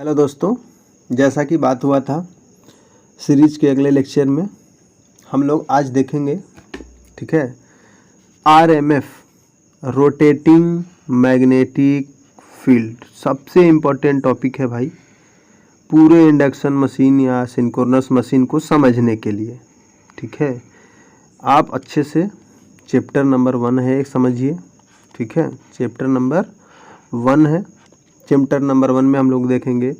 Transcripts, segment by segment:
Hello दोस्तों, जैसा कि बात हुआ था सीरीज के अगले लेक्चर में हम लोग आज देखेंगे, ठीक है, आरएमएफ रोटेटिंग मैग्नेटिक फील्ड। सबसे इम्पोर्टेंट टॉपिक है भाई पूरे इंडक्शन मशीन या सिंक्रोनस मशीन को समझने के लिए, ठीक है। आप अच्छे से चैप्टर नंबर 1 है समझिए, ठीक है। चैप्टर नंबर 1 है। चैप्टर नंबर 1 में हम लोग देखेंगे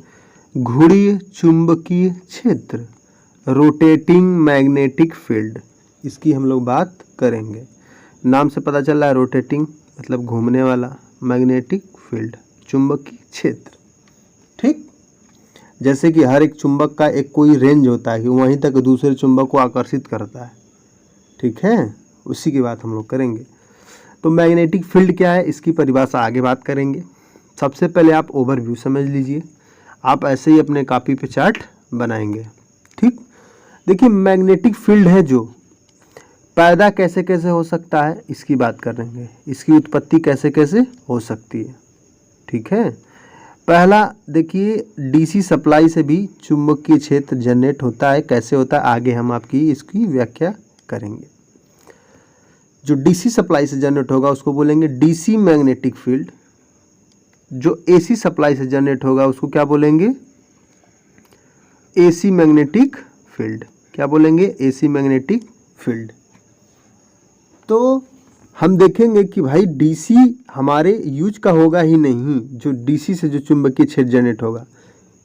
घुड़ीय चुंबकीय क्षेत्र, रोटेटिंग मैग्नेटिक फील्ड। इसकी हम लोग बात करेंगे। नाम से पता चल रहा है रोटेटिंग मतलब घूमने वाला, मैग्नेटिक फील्ड चुंबकीय क्षेत्र, ठीक। जैसे कि हर एक चुंबक का एक कोई रेंज होता है कि वहीं तक दूसरे चुंबक को आकर्षित करता है, ठीक है। उसी की बात हम लोग करेंगे। तो मैग्नेटिक फील्ड क्या है इसकी परिभाषा आगे बात करेंगे। सबसे पहले आप ओवरव्यू समझ लीजिए। आप ऐसे ही अपने कॉपी पे चार्ट बनाएंगे, ठीक। देखिए मैग्नेटिक फील्ड है जो पैदा कैसे कैसे हो सकता है इसकी बात करेंगे। इसकी उत्पत्ति कैसे कैसे हो सकती है, ठीक है। पहला देखिए डीसी सप्लाई से भी चुंबकीय क्षेत्र जनरेट होता है। कैसे होता है आगे हम आपकी इसकी व्याख्या करेंगे। जो डीसी सप्लाई से जनरेट होगा उसको बोलेंगे डीसी मैग्नेटिक फील्ड। जो एसी सप्लाई से जनरेट होगा उसको क्या बोलेंगे, एसी मैग्नेटिक फील्ड। क्या बोलेंगे, एसी मैग्नेटिक फील्ड। तो हम देखेंगे कि भाई डीसी हमारे यूज का होगा ही नहीं, जो डीसी से जो चुंबकीय क्षेत्र जनरेट होगा।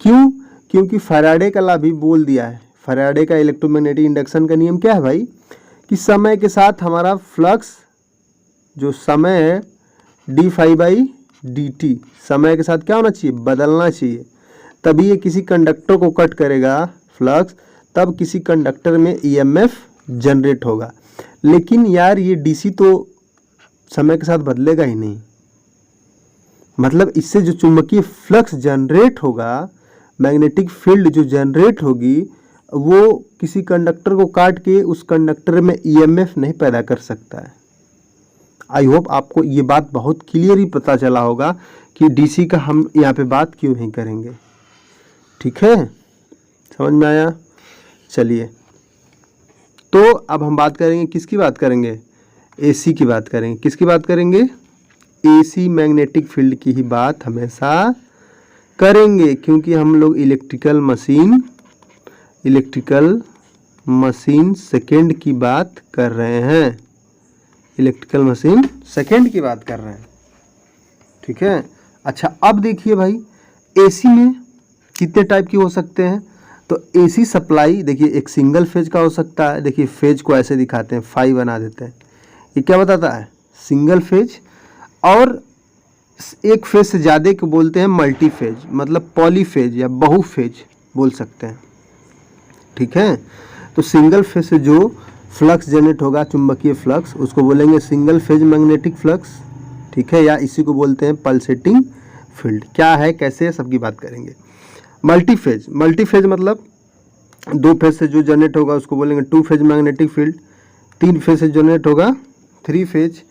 क्यों? क्योंकि फैराडे का लॉ भी बोल दिया है। फैराडे का इलेक्ट्रोमैग्नेटिक इंडक्शन का नियम क्या है भाई, कि समय के साथ हमारा फ्लक्स जो समय है D phi by D T, समय के साथ क्या होना चाहिए, बदलना चाहिए। तभी ये किसी कंडक्टर को कट करेगा फ्लक्स, तब किसी कंडक्टर में ईएमएफ जनरेट होगा। लेकिन यार ये डीसी तो समय के साथ बदलेगा ही नहीं। मतलब इससे जो चुंबकीय फ्लक्स जनरेट होगा, मैग्नेटिक फील्ड जो जनरेट होगी, वो किसी कंडक्टर को काट के उस कंडक्टर में ईएमएफ नहीं पैदा कर सकता है। आई होप आपको ये बात बहुत क्लियरली पता चला होगा कि डीसी का हम यहाँ पे बात क्यों नहीं करेंगे, ठीक है। समझ में आया? चलिए, तो अब हम बात करेंगे, किसकी बात करेंगे, एसी की बात करेंगे। किसकी बात करेंगे, एसी मैग्नेटिक फील्ड की ही बात हमेशा करेंगे, क्योंकि हम लोग इलेक्ट्रिकल मशीन सेकेंड की बात कर रहे हैं। इलेक्ट्रिकल मशीन सेकेंड की बात कर रहे हैं, ठीक है। अच्छा अब देखिए भाई एसी में कितने टाइप की हो सकते हैं। तो एसी सप्लाई देखिए एक सिंगल फेज का हो सकता है। देखिए फेज को ऐसे दिखाते हैं, फाई बना देते हैं। ये क्या बताता है, सिंगल फेज। और एक फेज से ज़्यादा को बोलते हैं मल्टी फेज, मतलब पॉलीफेज या बहुफेज बोल सकते हैं, ठीक है। तो सिंगल फेज से जो फ्लक्स जनरेट होगा, चुंबकीय फ्लक्स, उसको बोलेंगे सिंगल फेज मैग्नेटिक फ्लक्स, ठीक है। या इसी को बोलते हैं पल्सेटिंग फील्ड। क्या है कैसे सबकी बात करेंगे। मल्टी फेज मतलब 2 फेज से जो जनरेट होगा उसको बोलेंगे 2 फेज मैग्नेटिक फील्ड। 3 फेज से जनरेट होगा 3 फेज।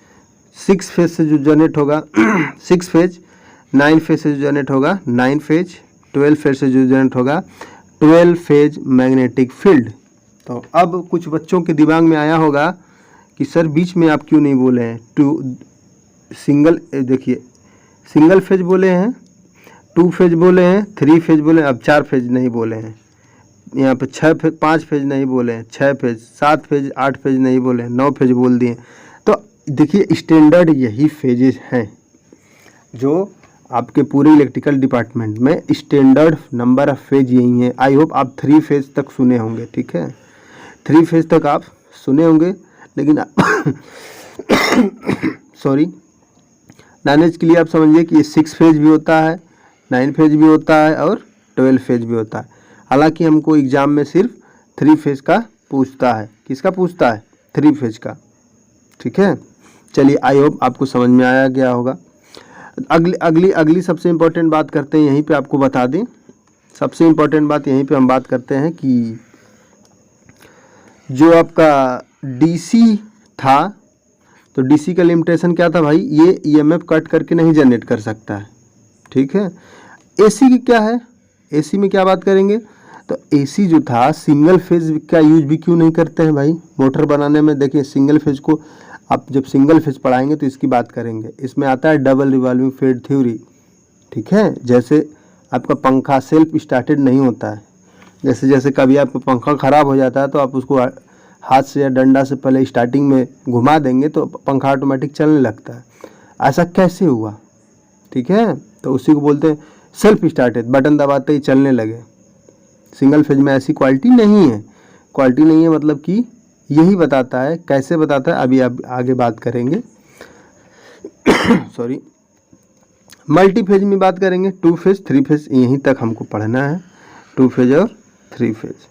6 फेज से जो जनरेट होगा 6 फेज। 9 फेज से जो जनरेट होगा 9 फेज। 12 फेज से जो जनरेट होगा 12 फेज मैग्नेटिक फील्ड। तो अब कुछ बच्चों के दिमाग में आया होगा कि सर बीच में आप क्यों नहीं बोले हैं देखिए सिंगल फेज बोले हैं, 2 फेज बोले हैं, 3 फेज बोले हैं, अब 4 फेज नहीं बोले हैं। यहाँ पे 5 फेज नहीं बोले हैं, 6 फेज, 7 फेज, 8 फेज नहीं बोले हैं, 9 फेज बोल दिए। तो देखिए स्टैंडर्ड यही फेजेस हैं जो आपके पूरे इलेक्ट्रिकल डिपार्टमेंट में स्टैंडर्ड नंबर ऑफ फेज यही है। आई होप आप 3 फेज तक सुने होंगे, ठीक है। 3 फेज तक आप सुने होंगे, लेकिन सॉरी नॉलेज के लिए आप समझिए कि ये 6 फेज भी होता है, 9 फेज भी होता है और 12 फेज भी होता है। हालांकि हमको एग्जाम में सिर्फ 3 फेज का पूछता है। किसका पूछता है, 3 फेज का, ठीक है। चलिए आई होप आपको समझ में आया गया होगा। अगली सबसे इम्पोर्टेंट बात करते हैं, यहीं पे आपको बता दें। सबसे इम्पोर्टेंट बात यहीं पे हम बात करते हैं कि जो आपका डीसी था, तो डीसी का लिमिटेशन क्या था भाई, ये ईएमएफ कट करके नहीं जनरेट कर सकता है, ठीक है। एसी की क्या है, एसी में क्या बात करेंगे, तो एसी जो था सिंगल फेज का यूज भी क्यों नहीं करते हैं भाई मोटर बनाने में। देखिए सिंगल फेज को आप जब सिंगल फेज पढ़ाएंगे तो इसकी बात करेंगे। इसमें आता है डबल रिवॉल्विंग फील्ड थ्योरी, ठीक है। जैसे आपका पंखा सेल्फ स्टार्टेड नहीं होता है, जैसे जैसे कभी आपका पंखा ख़राब हो जाता है तो आप उसको हाथ से या डंडा से पहले स्टार्टिंग में घुमा देंगे तो पंखा ऑटोमेटिक चलने लगता है। ऐसा कैसे हुआ, ठीक है, तो उसी को बोलते हैं सेल्फ स्टार्टेड, बटन दबाते ही चलने लगे। सिंगल फेज में ऐसी क्वालिटी नहीं है। क्वालिटी नहीं है मतलब कि यही बताता है, कैसे बताता है अभी आप आगे बात करेंगे। सॉरी, मल्टी फेज में बात करेंगे, 2 फेज 3 फेज, यहीं तक हमको पढ़ना है, 2 फेज और 3 फेज।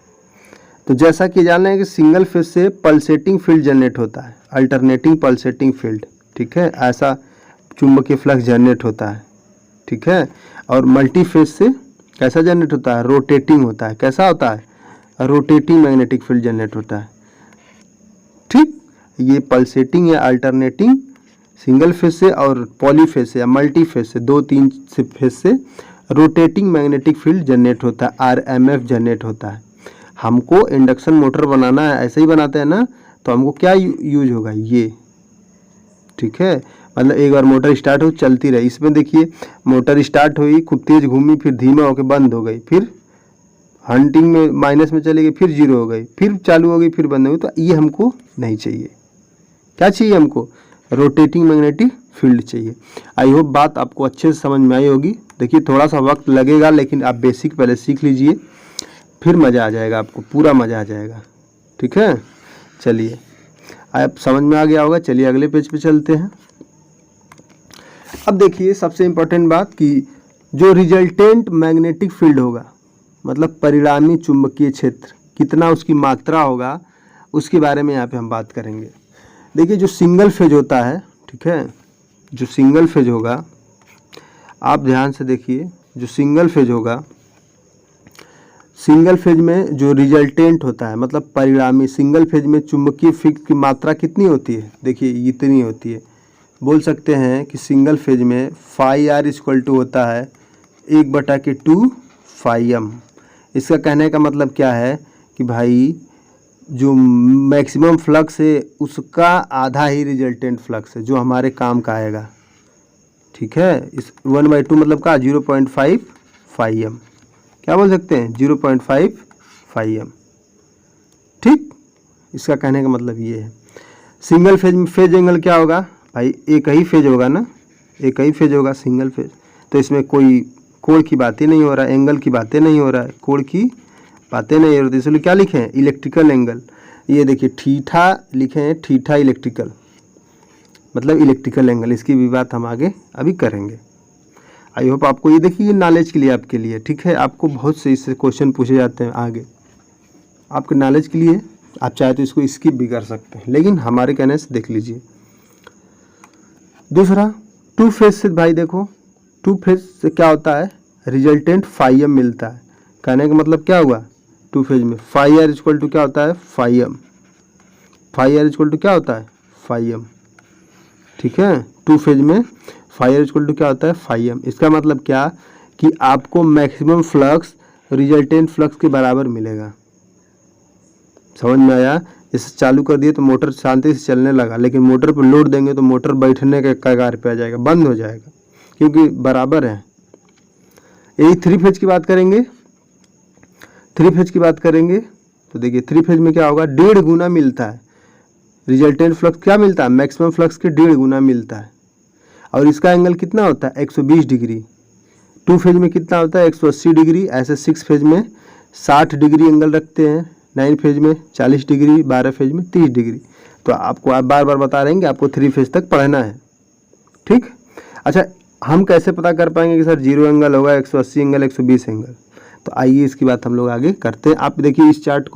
तो जैसा कि जान रहे हैं कि सिंगल फेज से पल्सेटिंग फील्ड जनरेट होता है, अल्टरनेटिंग पल्सेटिंग फील्ड, ठीक है, ऐसा चुंबकीय फ्लक्स जनरेट होता है, ठीक है। और मल्टी फेज से कैसा जनरेट होता है, रोटेटिंग होता है। कैसा होता है, रोटेटिंग मैग्नेटिक फील्ड जनरेट होता है, ठीक। ये पल्सेटिंग या अल्टरनेटिंग सिंगल फेज से और पॉली फेज से या मल्टी फेज से 2-3 से फेज से रोटेटिंग मैग्नेटिक फील्ड जनरेट होता है, आरएमएफ जनरेट होता है। हमको इंडक्शन मोटर बनाना है, ऐसे ही बनाते हैं ना, तो हमको क्या यूज होगा, ये, ठीक है। मतलब एक बार मोटर स्टार्ट हो चलती रही। इसमें देखिए मोटर स्टार्ट हुई, खूब तेज घूमी, फिर धीमा होकर बंद हो गई, फिर हंटिंग में माइनस में चली गई, फिर जीरो हो गई, फिर चालू हो गई, फिर बंद हो गई। तो ये हमको नहीं चाहिए। क्या चाहिए हमको, रोटेटिंग मैग्नेटिक फील्ड चाहिए। आई होप बात आपको अच्छे से समझ में आई होगी। देखिए थोड़ा सा वक्त लगेगा, लेकिन आप बेसिक पहले सीख लीजिए, फिर मज़ा आ जाएगा, आपको पूरा मज़ा आ जाएगा, ठीक है। चलिए आप समझ में आ गया होगा। चलिए अगले पेज पे चलते हैं। अब देखिए सबसे इम्पोर्टेंट बात कि जो रिजल्टेंट मैग्नेटिक फील्ड होगा, मतलब परिणामी चुंबकीय क्षेत्र, कितना उसकी मात्रा होगा, उसके बारे में यहाँ पे हम बात करेंगे। देखिए जो सिंगल फेज होता है, ठीक है, जो सिंगल फेज होगा, आप ध्यान से देखिए, जो सिंगल फेज होगा, सिंगल फेज में जो रिजल्टेंट होता है मतलब परिणामी, सिंगल फेज में चुंबकीय फील्ड की मात्रा कितनी होती है, देखिए इतनी होती है। बोल सकते हैं कि सिंगल फेज में फाई आर इक्वल टू होता है 1/2 फाई एम। इसका कहने का मतलब क्या है कि भाई जो मैक्सिमम फ्लक्स है उसका आधा ही रिजल्टेंट फ्लक्स है जो हमारे काम का आएगा, ठीक है। इस 1/2 मतलब का 0.5 फाई एम, क्या बोल सकते हैं 0.5 फाई एम, ठीक। इसका कहने का मतलब ये है। सिंगल फेज में फेज एंगल क्या होगा भाई, एक ही फेज होगा ना, एक ही फेज होगा सिंगल फेज, तो इसमें कोई कोण की बातें नहीं हो रहा है, एंगल की बातें नहीं हो रहा है, कोण की बातें नहीं हो रही, इसलिए क्या लिखे हैं, इलेक्ट्रिकल एंगल। ये देखिए थीटा लिखे हैं, थीटा इलेक्ट्रिकल मतलब इलेक्ट्रिकल एंगल, इसकी भी बात हम आगे अभी करेंगे। आई होप आपको ये देखिए नॉलेज के लिए, आपके लिए, ठीक है। आपको बहुत से इससे क्वेश्चन पूछे जाते हैं आगे, आपके नॉलेज के लिए। आप चाहे तो इसको स्किप भी कर सकते हैं, लेकिन हमारे कहने से देख लीजिए। दूसरा 2 फेज से भाई देखो, 2 फेज से क्या होता है, रिजल्टेंट फाई एम मिलता है। कहने का मतलब क्या हुआ, 2 फेज में फाई आर इक्वल टू क्या होता है, phi M. Phi R equal to क्या होता है, फाई एम, ठीक है। 2 फेज में फाई आर इक्वल टू क्या होता है, फाई एम। इसका मतलब क्या कि आपको मैक्सिमम फ्लक्स रिजल्टेंट फ्लक्स के बराबर मिलेगा। समझ में आया। जैसे चालू कर दिए तो मोटर शांति से चलने लगा, लेकिन मोटर पर लोड देंगे तो मोटर बैठने के कगार पे आ जाएगा, बंद हो जाएगा, क्योंकि बराबर है। यही 3 फेज की बात करेंगे, 3 फेज की बात करेंगे तो देखिए 3 फेज में क्या होगा, 1.5 गुना मिलता है रिजल्टेंट फ्लक्स, क्या मिलता है, मैक्सिमम फ्लक्स के 1.5 गुना मिलता है। और इसका एंगल कितना होता है, 120 डिग्री। 2 फेज में कितना होता है, 180 डिग्री। ऐसे 6 फेज में 60 डिग्री एंगल रखते हैं, 9 फेज में 40 डिग्री, 12 फेज में 30 डिग्री। तो आपको आप बार बार बता रहे हैं कि आपको 3 फेज तक पढ़ना है, ठीक। अच्छा हम कैसे पता कर पाएंगे कि सर 0 एंगल होगा, 180 एंगल, 120 एंगल, तो आइए इसकी बात हम लोग आगे करते हैं। आप देखिए इस चार्ट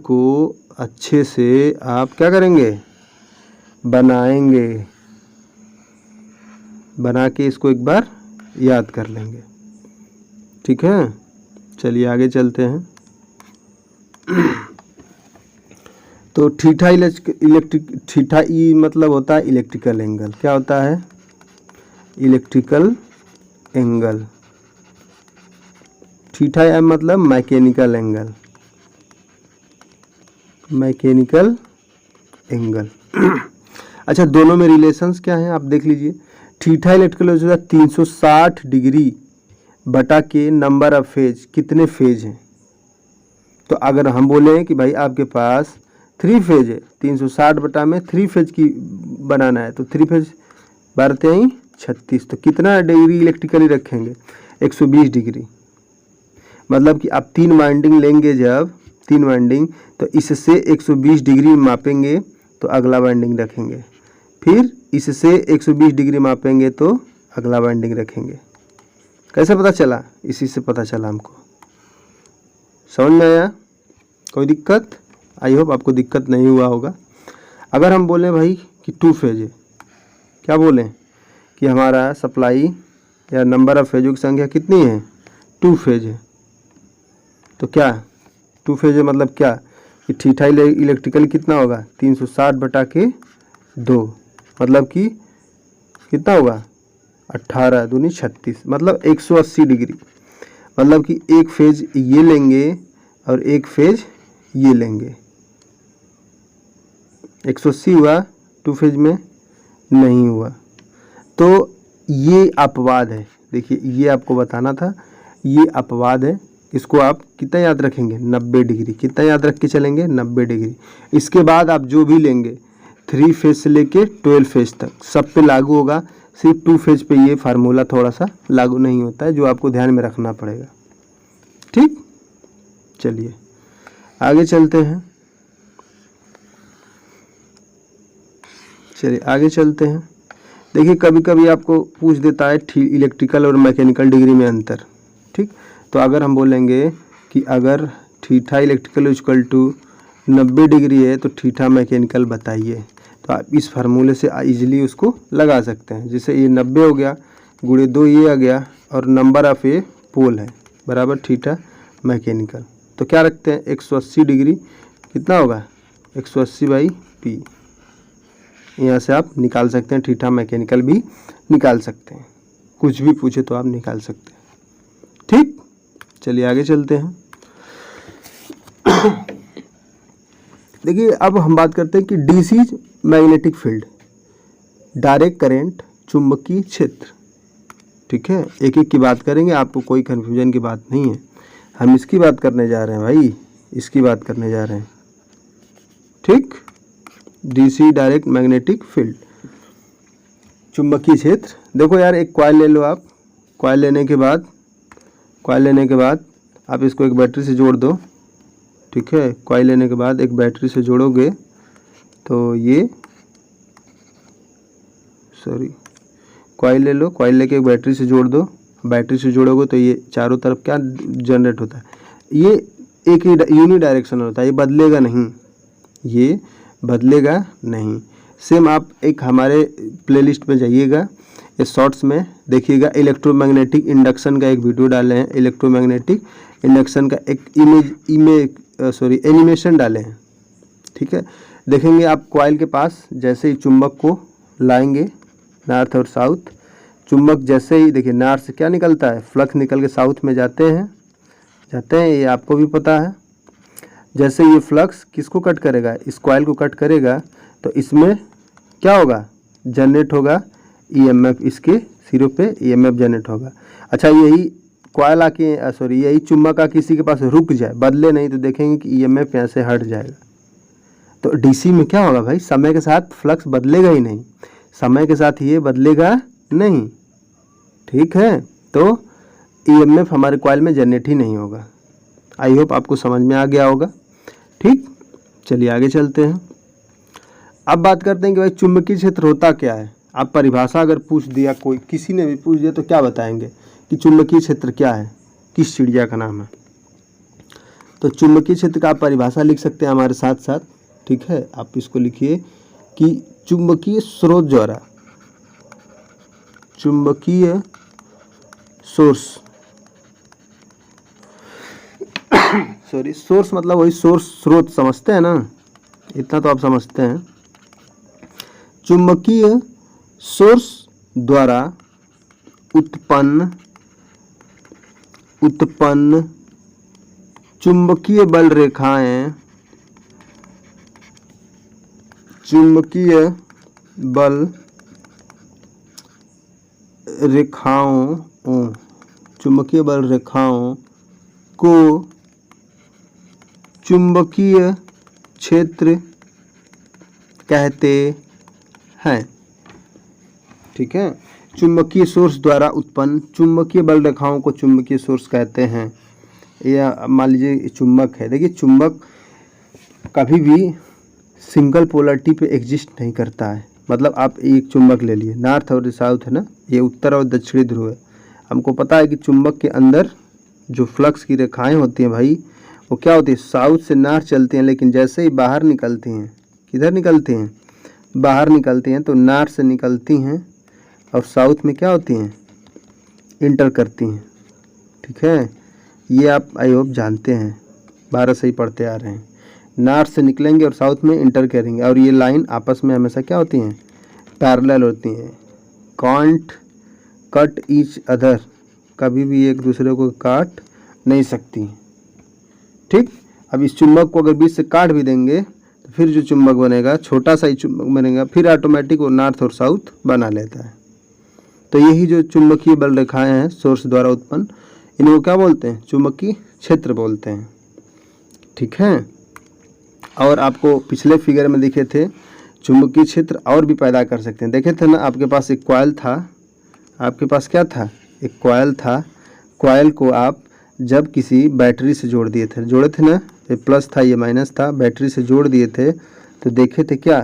को अच्छे से आप क्या करेंगे, बनाएंगे, बना के इसको एक बार याद कर लेंगे, ठीक है। चलिए आगे चलते हैं। तो थीटा थीटा ई मतलब होता है इलेक्ट्रिकल एंगल। क्या होता है, इलेक्ट्रिकल एंगल, थीटा एम मतलब मैकेनिकल एंगल, मैकेनिकल एंगल। अच्छा, दोनों में रिलेशंस क्या है आप देख लीजिए। थीटा इलेक्ट्रिकल वेलोसिटी 360 डिग्री बटा के नंबर ऑफ फेज, कितने फेज हैं। तो अगर हम बोले कि भाई आपके पास 3 फेज है, 360 बटा में 3 फेज की बनाना है, तो 3 फेज 12 36, तो कितना डिग्री इलेक्ट्रिकली रखेंगे, 120 डिग्री। मतलब कि आप 3 वाइंडिंग लेंगे, जब 3 वाइंडिंग, तो इससे 120 डिग्री मापेंगे तो अगला वाइंडिंग रखेंगे, फिर इससे 120 डिग्री मापेंगे तो अगला वाइंडिंग रखेंगे। कैसे पता चला, इसी से पता चला हमको। समझ में आया, कोई दिक्कत? आई होप आपको दिक्कत नहीं हुआ होगा। अगर हम बोलें भाई कि 2 फेज है, क्या बोलें कि हमारा सप्लाई या नंबर ऑफ फेजों की संख्या कितनी है, 2 फेज है, तो क्या 2 फेज है मतलब क्या कि थीटा इलेक्ट्रिकल कितना होगा, 360 बटा के 2, मतलब कि कितना होगा, 18 दूनी 36, मतलब 180 डिग्री। मतलब कि एक फेज ये लेंगे और एक फेज ये लेंगे, 180 हुआ, 2 फेज में नहीं हुआ। तो ये अपवाद है, देखिए ये आपको बताना था, ये अपवाद है। इसको आप कितना याद रखेंगे, 90 डिग्री। कितना याद रख के चलेंगे, 90 डिग्री। इसके बाद आप जो भी लेंगे 3 फेज से लेके 12 फेज तक सब पे लागू होगा। सिर्फ 2 फेज पे ये फार्मूला थोड़ा सा लागू नहीं होता है, जो आपको ध्यान में रखना पड़ेगा। ठीक, चलिए आगे चलते हैं। चलिए आगे चलते हैं। देखिए कभी कभी आपको पूछ देता है इलेक्ट्रिकल और मैकेनिकल डिग्री में अंतर। ठीक, तो अगर हम बोलेंगे कि अगर theta electrical equal to 90 degree है तो थीटा मैकेनिकल बताइए, तो आप इस फार्मूले से इजीली उसको लगा सकते हैं। जैसे ये 90 हो गया, गुणे 2 ये आ गया, और नंबर ऑफ ए पोल है बराबर थीटा मैकेनिकल। तो क्या रखते हैं, 180 डिग्री कितना होगा, 180 बाई पी। यहाँ से आप निकाल सकते हैं, थीटा मैकेनिकल भी निकाल सकते हैं, कुछ भी पूछे तो आप निकाल सकते हैं। ठीक, चलिए आगे चलते हैं। देखिए अब हम बात करते हैं कि DC magnetic field, direct current, चुंबकीय क्षेत्र। ठीक है, एक एक की बात करेंगे, आपको कोई कन्फ्यूजन की बात नहीं है। हम इसकी बात करने जा रहे हैं भाई, इसकी बात करने जा रहे हैं। ठीक, डीसी डायरेक्ट मैग्नेटिक फील्ड, चुंबकीय क्षेत्र। देखो यार, एक कॉइल ले लो आप, कॉइल लेने के बाद आप इसको एक बैटरी से जोड़ दो। ठीक है, कॉइल लेने के बाद एक बैटरी से जोड़ोगे तो ये कॉइल ले लो, कॉइल लेके एक बैटरी से जोड़ दो, बैटरी से जोड़ोगे तो ये चारों तरफ क्या जनरेट होता है, ये एक ही यूनि डायरेक्शनल होता है, ये बदलेगा नहीं, ये बदलेगा नहीं। सेम आप एक हमारे प्लेलिस्ट में जाइएगा, ये शॉर्ट्स में देखिएगा, इलेक्ट्रोमैग्नेटिक इंडक्शन का एक वीडियो डाले हैं, इलेक्ट्रोमैग्नेटिक इंडक्शन का एक एनिमेशन डाले हैं। ठीक है, देखेंगे आप कॉइल के पास जैसे ही चुंबक को लाएंगे नॉर्थ और साउथ, चुंबक जैसे ही देखिए नॉर्थ से क्या निकलता है, फ्लक्स निकल के साउथ में जाते हैं, ये आपको भी पता है। जैसे ये फ्लक्स किसको कट करेगा, इस कॉइल को कट करेगा, तो इसमें क्या होगा, जनरेट होगा ईएमएफ, इसके सिरों पे ईएमएफ जनरेट होगा। अच्छा, यही कॉइल आके यही चुंबक आके किसी के पास रुक जाए, बदले नहीं, तो देखेंगे कि ईएमएफ यहाँ से हट जाएगा। तो डीसी में क्या होगा भाई, समय के साथ फ्लक्स बदलेगा ही नहीं, समय के साथ ये बदलेगा नहीं। ठीक है, तो ईएमएफ हमारे कॉइल में जनरेट ही नहीं होगा। आई होप आपको समझ में आ गया होगा। ठीक, चलिए आगे चलते हैं। अब बात करते हैं कि भाई चुंबकीय क्षेत्र होता क्या है। आप परिभाषा अगर पूछ दिया, कोई किसी ने भी पूछ दिया, तो क्या बताएंगे कि चुंबकीय क्षेत्र क्या है, किस चिड़िया का नाम है। तो चुंबकीय क्षेत्र का आप परिभाषा लिख सकते हैं हमारे साथ साथ। ठीक है, आप इसको लिखिए कि चुंबकीय स्रोत द्वारा, चुंबकीय सोर्स, सोर्स मतलब वही सोर्स, स्रोत, समझते हैं ना, इतना तो आप समझते हैं। चुंबकीय सोर्स द्वारा उत्पन्न उत्पन्न चुंबकीय बल रेखाएं, चुंबकीय बल रेखाओं, चुंबकीय बल रेखाओं को चुंबकीय क्षेत्र कहते हैं। ठीक है, चुंबकीय सोर्स द्वारा उत्पन्न चुंबकीय बल रेखाओं को चुंबकीय सोर्स कहते हैं। या मान लीजिए चुंबक है, देखिए चुंबक कभी भी सिंगल पोलरिटी पे एग्जिस्ट नहीं करता है। मतलब आप एक चुंबक ले लिए, नॉर्थ और साउथ है ना, ये उत्तर और दक्षिणी ध्रुव है। हमको पता है कि चुंबक के अंदर जो फ्लक्स की रेखाएं होती हैं भाई, वो क्या होती है, साउथ से नॉर्थ चलती हैं, लेकिन जैसे ही बाहर निकलती हैं, किधर निकलती हैं, बाहर निकलती हैं, तो नॉर्थ से निकलती हैं और साउथ में क्या होती हैं, इंटर करती हैं। ठीक है, ये आप आई होप जानते हैं, 12 से ही पढ़ते आ रहे हैं। नॉर्थ से निकलेंगे और साउथ में इंटर करेंगे, और ये लाइन आपस में हमेशा क्या होती हैं, पैरेलल होती हैं। कांट कट ईच अदर, कभी भी एक दूसरे को काट नहीं सकती। ठीक, अब इस चुंबक को अगर बीच से काट भी देंगे तो फिर जो चुंबक बनेगा, छोटा सा ही चुंबक बनेगा, फिर ऑटोमेटिक वो नॉर्थ और साउथ बना लेता है। तो यही जो चुंबकीय बल रेखाएं हैं सोर्स द्वारा उत्पन्न, इनको क्या बोलते हैं, चुंबकीय क्षेत्र बोलते हैं। ठीक है, और आपको पिछले फिगर में दिखे थे चुंबकीय क्षेत्र और भी पैदा कर सकते हैं। देखे थे ना, आपके पास एक कॉइल था, आपके पास क्या था, एक कॉइल था। कॉइल को आप जब किसी बैटरी से जोड़ दिए थे, जोड़े थे ना, ये प्लस था ये माइनस था, बैटरी से जोड़ दिए थे, तो देखे थे क्या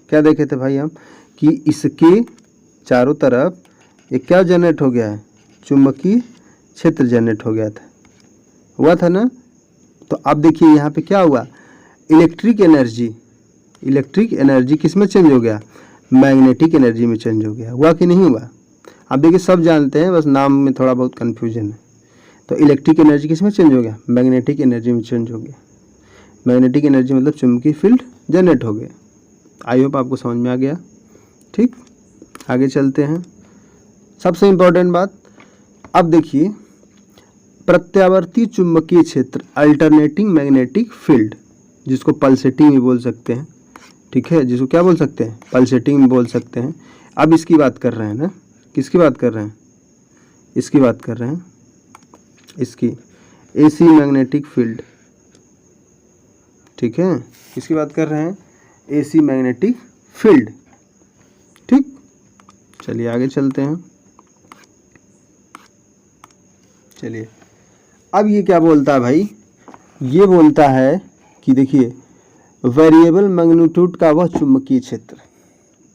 क्या देखे थे भाई हम, कि इसके चारों तरफ ये क्या जनरेट हो गया है, चुंबकीय क्षेत्र जनरेट हो गया था, हुआ था ना। तो अब देखिए यहाँ पे क्या हुआ, इलेक्ट्रिक एनर्जी किस में चेंज हो गया, मैग्नेटिक एनर्जी में चेंज हो गया। हुआ कि नहीं हुआ, आप देखिए सब जानते हैं, बस नाम में थोड़ा बहुत कन्फ्यूजन है। तो इलेक्ट्रिक एनर्जी किस में चेंज हो गया, मैग्नेटिक एनर्जी में चेंज हो गया। मैग्नेटिक एनर्जी मतलब चुंबकीय फील्ड जनरेट हो गया। आई होप आपको समझ में आ गया। ठीक, आगे चलते हैं। सबसे इम्पोर्टेंट बात, अब देखिए प्रत्यावर्ती चुंबकीय क्षेत्र, अल्टरनेटिंग मैग्नेटिक फील्ड, जिसको पल्सेटिंग भी बोल सकते हैं। ठीक है, जिसको क्या बोल सकते हैं, पल्सेटिंग भी बोल सकते हैं। अब इसकी बात कर रहे हैं ना, किसकी बात कर रहे हैं, इसकी बात कर रहे हैं, इसकी एसी मैग्नेटिक फील्ड। ठीक है, किसकी बात कर रहे हैं, एसी मैग्नेटिक फील्ड। ठीक, चलिए आगे चलते हैं। चलिए, अब ये क्या बोलता है भाई, ये बोलता है कि देखिए वेरिएबल मैग्नीट्यूड का वह चुंबकीय क्षेत्र।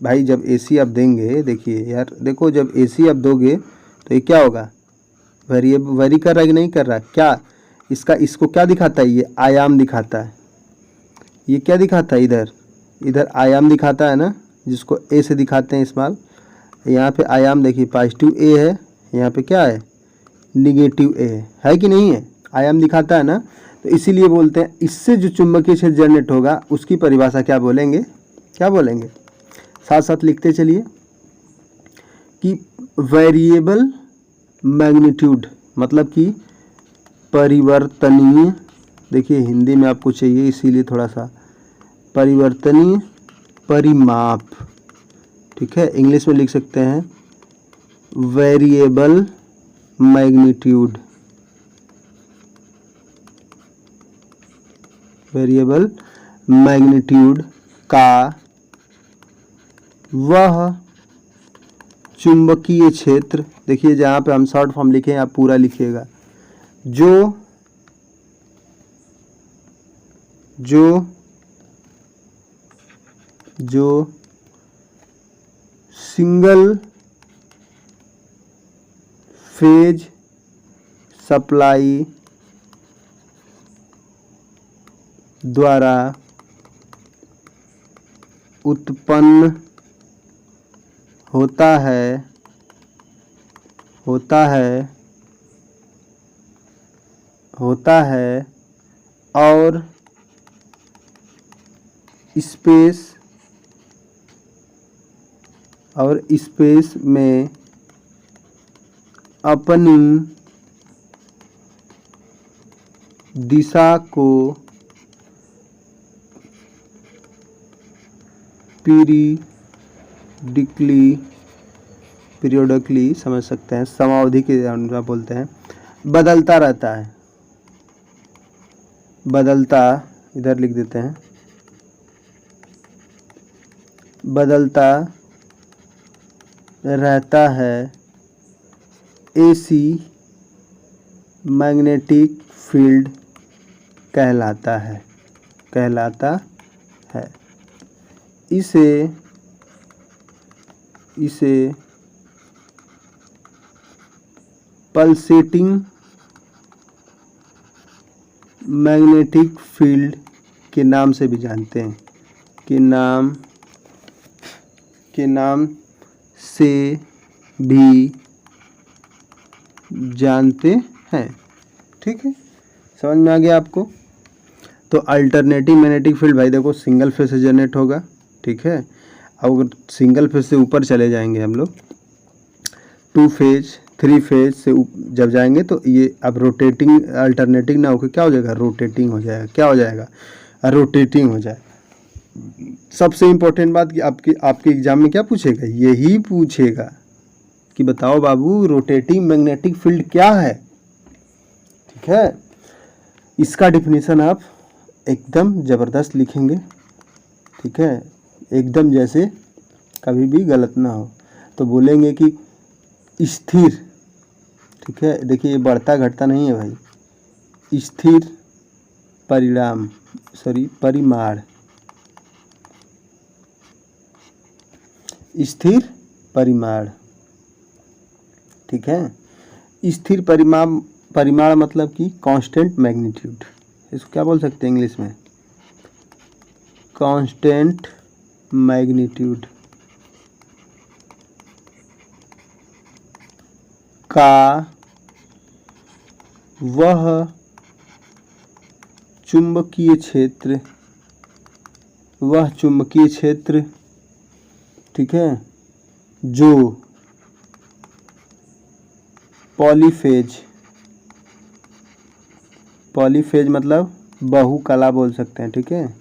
भाई जब एसी आप देंगे, देखिए यार देखो, जब एसी आप दोगे तो ये क्या होगा, वेरी कर रहा है कि नहीं कर रहा है, क्या इसको क्या दिखाता है, ये आयाम दिखाता है। ये क्या दिखाता है, इधर आयाम दिखाता है ना, जिसको ए से दिखाते हैं स्मॉल। यहाँ पे आयाम देखिए पॉजिटिव ए है, यहाँ पे क्या है, निगेटिव ए है कि नहीं है, आयाम दिखाता है ना। तो इसीलिए बोलते हैं इससे जो चुंबकीय क्षेत्र जनरेट होगा उसकी परिभाषा क्या बोलेंगे, क्या बोलेंगे, साथ साथ लिखते चलिए कि वेरिएबल मैग्नीट्यूड मतलब कि परिवर्तनीय, देखिए हिंदी में आपको चाहिए इसीलिए थोड़ा सा, परिवर्तनीय परिमाप। ठीक है, इंग्लिश में लिख सकते हैं वेरिएबल मैग्नीट्यूड, वेरिएबल मैग्नीट्यूड का वह चुंबकीय क्षेत्र, देखिए जहाँ पे हम शॉर्ट फॉर्म लिखे हैं आप पूरा लिखिएगा, जो सिंगल फेज सप्लाई द्वारा उत्पन्न होता है और स्पेस में अपनी दिशा को पीरियोडिकली समझ सकते हैं, समावधि के अनुसार बोलते हैं, बदलता रहता है, बदलता, इधर लिख देते हैं, बदलता रहता है एसी मैग्नेटिक फील्ड कहलाता है, इसे पल्सेटिंग मैग्नेटिक फील्ड के नाम से भी जानते हैं, के नाम से भी जानते हैं। ठीक है, समझ में आ गया आपको। तो अल्टरनेटिंग मैग्नेटिक फील्ड भाई देखो सिंगल फेज से जनरेट होगा। ठीक है, अब अगर सिंगल फेज से ऊपर चले जाएंगे हम लोग, 2 फेज 3 फेज से जब जाएंगे तो ये अब रोटेटिंग अल्टरनेटिंग ना होकर क्या हो जाएगा, रोटेटिंग हो जाएगा। क्या हो जाएगा, रोटेटिंग हो जाएगा। सबसे इम्पोर्टेंट बात कि आपके एग्जाम में क्या पूछेगा, यही पूछेगा कि बताओ बाबू रोटेटिंग मैग्नेटिक फील्ड क्या है। ठीक है, इसका डिफिनीशन आप एकदम ज़बरदस्त लिखेंगे। ठीक है, एकदम जैसे कभी भी गलत ना हो। तो बोलेंगे कि स्थिर, ठीक है, देखिए ये बढ़ता घटता नहीं है भाई, स्थिर परिमाण, स्थिर परिमाण। ठीक है, स्थिर परिमाण मतलब कि कांस्टेंट मैग्नीट्यूड, इसको क्या बोल सकते हैं इंग्लिश में, कांस्टेंट मैग्नीट्यूड का वह चुंबकीय क्षेत्र, ठीक है, जो पॉलीफेज मतलब बहुकला बोल सकते हैं। ठीक है,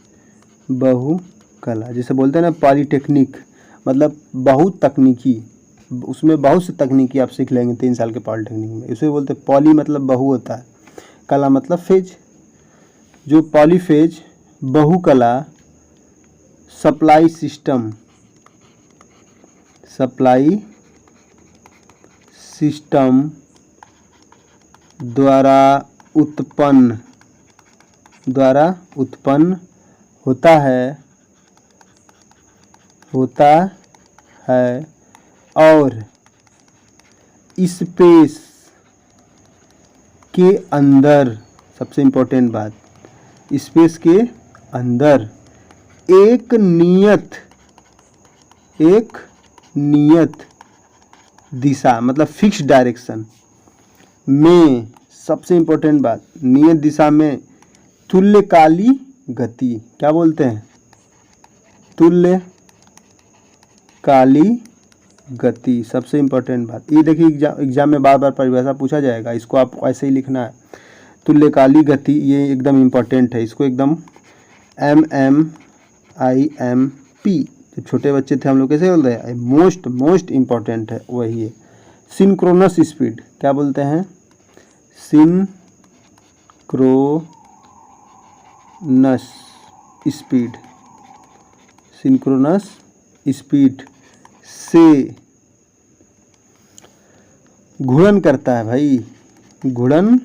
बहुकला जैसे बोलते हैं ना, पॉलीटेक्निक मतलब बहुत तकनीकी, उसमें बहुत से तकनीकी आप सीख लेंगे 3 साल के पॉलीटेक्निक में। इसे बोलते हैं पॉली मतलब बहु होता है, कला मतलब फेज, जो पॉलीफेज बहुकला सप्लाई सिस्टम द्वारा उत्पन्न होता है और स्पेस के अंदर, सबसे इम्पोर्टेंट बात, स्पेस के अंदर एक नियत दिशा मतलब फिक्स डायरेक्शन में, सबसे इम्पोर्टेंट बात, नियत दिशा में तुल्यकाली गति, क्या बोलते हैं, तुल्यकाली गति, सबसे इम्पोर्टेंट बात। ये देखिए एग्जाम में बार बार परिभाषा पूछा जाएगा, इसको आप ऐसे ही लिखना है, तुल्यकाली गति, ये एकदम इम्पोर्टेंट है, इसको एकदम MMIMP, जब छोटे बच्चे थे हम लोग कैसे बोलते हैं, मोस्ट इम्पोर्टेंट है, वही है। सिंक्रोनस स्पीड, क्या बोलते हैं, सिंक्रोनस स्पीड से घूर्णन करता है भाई, घूर्णन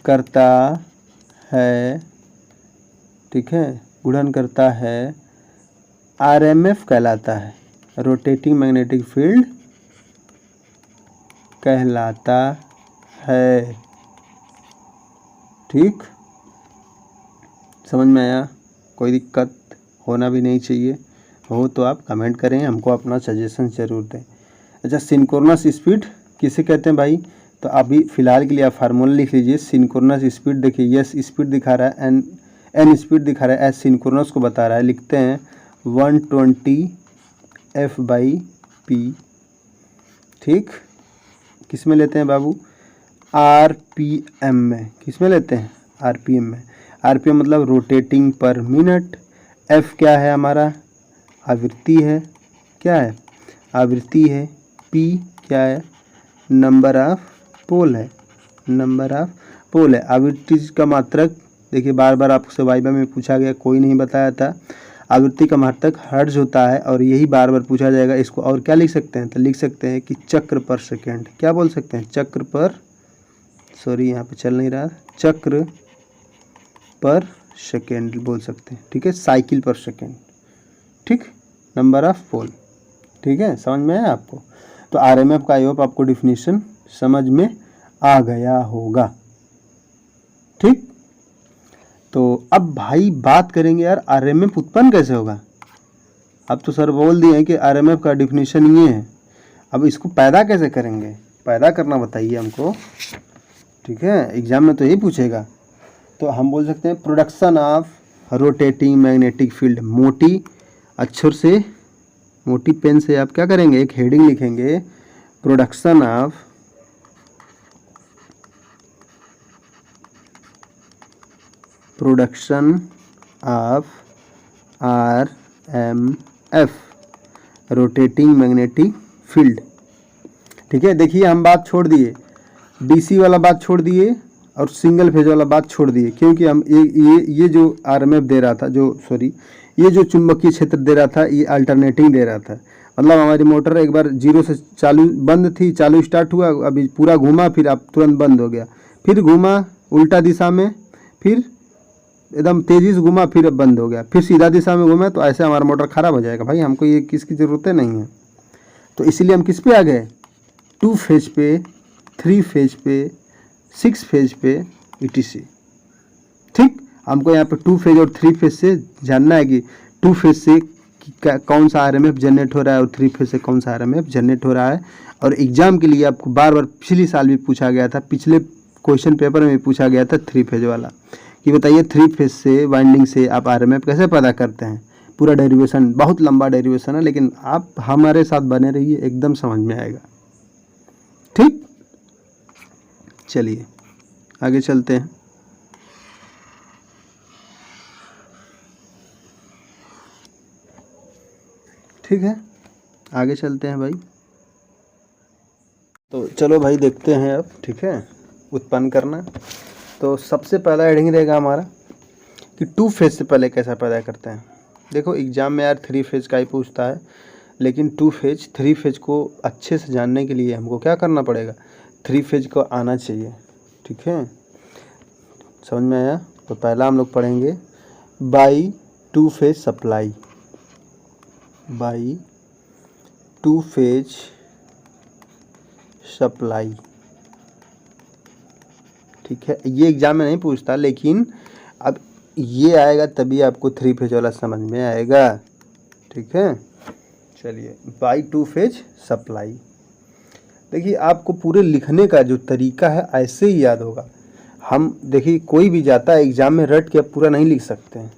करता है। ठीक है, घूर्णन करता है, RMF कहलाता है, रोटेटिंग मैग्नेटिक फील्ड कहलाता है। ठीक, समझ में आया, कोई दिक्कत होना भी नहीं चाहिए, हो तो आप कमेंट करें, हमको अपना सजेशन ज़रूर दें। अच्छा, सिंक्रोनस स्पीड किसे कहते हैं भाई, तो अभी फ़िलहाल के लिए आप फार्मूला लिख लीजिए। सिंक्रोनस स्पीड देखिए, यस स्पीड दिखा रहा है, एन स्पीड दिखा रहा है, एस सिंक्रोनस को बता रहा है, लिखते हैं 120 F/P। ठीक, किस में लेते हैं बाबू, आरपीएम में, किस में लेते हैं, आरपीएम में। आरपीएम मतलब रोटेटिंग पर मिनट। एफ क्या है हमारा, आवृत्ति है, क्या है, आवृत्ति है। पी क्या है, नंबर ऑफ पोल है, नंबर ऑफ पोल है। आवृत्ति का मात्रक देखिए बार बार आपसे वाइवा में पूछा गया, कोई नहीं बताया था। आवृत्ति का मात्रक हर्ट्ज होता है और यही बार बार पूछा जाएगा। इसको और क्या लिख सकते हैं, तो लिख सकते हैं कि चक्र पर सेकेंड। क्या बोल सकते हैं, चक्र पर, सॉरी यहाँ पे चल नहीं रहा, चक्र पर सेकेंड बोल सकते हैं, ठीक है, साइकिल पर सेकेंड, ठीक, नंबर ऑफ पोल, ठीक है, समझ में आया आपको। तो आरएमएफ का आई होप आपको डिफिनीशन समझ में आ गया होगा, ठीक। तो अब भाई बात करेंगे यार आरएमएफ उत्पन्न कैसे होगा। अब तो सर बोल दिए हैं कि आरएमएफ का डिफिनीशन ये है, अब इसको पैदा कैसे करेंगे, पैदा करना बताइए हमको, ठीक है, एग्जाम में तो यही पूछेगा। तो हम बोल सकते हैं production of rotating magnetic field. मोटी अक्षर से, मोटी पेन से आप क्या करेंगे, एक हेडिंग लिखेंगे, production of RMF rotating magnetic field, ठीक है। देखिए हम बात छोड़ दिए, डीसी वाला बात छोड़ दिए और सिंगल फेज वाला बात छोड़ दिए, क्योंकि हम ये जो आरएमएफ दे रहा था, जो सॉरी ये जो चुंबकीय क्षेत्र दे रहा था, ये अल्टरनेटिंग दे रहा था। मतलब हमारी मोटर एक बार जीरो से चालू बंद थी, चालू स्टार्ट हुआ, अभी पूरा घूमा, फिर अब तुरंत बंद हो गया, फिर घूमा उल्टा दिशा में, फिर एकदम तेज़ी से घूमा, फिर अब बंद हो गया, फिर सीधा दिशा में घूमा, तो ऐसे हमारा मोटर ख़राब हो जाएगा। भाई हमको ये किसकी ज़रूरत नहीं है। तो इसीलिए हम किस पे आ गए, 2 फेज पे, 3 फेज पे, 6 फेज पे, etc, ठीक। हमको यहाँ पे 2 फेज और 3 फेज से जानना है कि 2 फेज से कौन सा आरएमएफ जनरेट हो रहा है और 3 फेज से कौन सा आरएमएफ जनरेट हो रहा है। और एग्जाम के लिए आपको बार बार पिछले साल भी पूछा गया था, पिछले क्वेश्चन पेपर में भी पूछा गया था 3 फेज वाला, कि बताइए 3 फेज से वाइंडिंग से आप आरएमएफ कैसे पैदा करते हैं। पूरा डेरिवेशन, बहुत लंबा डेरिवेशन है, लेकिन आप हमारे साथ बने रहिए, एकदम समझ में आएगा, ठीक। चलिए आगे चलते हैं। ठीक है, आगे चलते हैं भाई। तो चलो भाई देखते हैं अब, ठीक है, उत्पन्न करना। तो सबसे पहला हेडिंग रहेगा हमारा कि 2 फेज से पहले कैसा पैदा करते हैं। देखो एग्जाम में यार 3 फेज का ही पूछता है, लेकिन 2 फेज 3 फेज को अच्छे से जानने के लिए हमको क्या करना पड़ेगा, 3 फेज को आना चाहिए, ठीक है, समझ में आया। तो पहला हम लोग पढ़ेंगे by 2 phase supply, by 2 phase supply, ठीक है। ये एग्जाम में नहीं पूछता, लेकिन अब ये आएगा तभी आपको 3 फेज वाला समझ में आएगा, ठीक है। चलिए बाई 2 फेज सप्लाई, देखिए आपको पूरे लिखने का जो तरीका है ऐसे ही याद होगा। हम देखिए कोई भी जाता है एग्जाम में रट के आप पूरा नहीं लिख सकते हैं,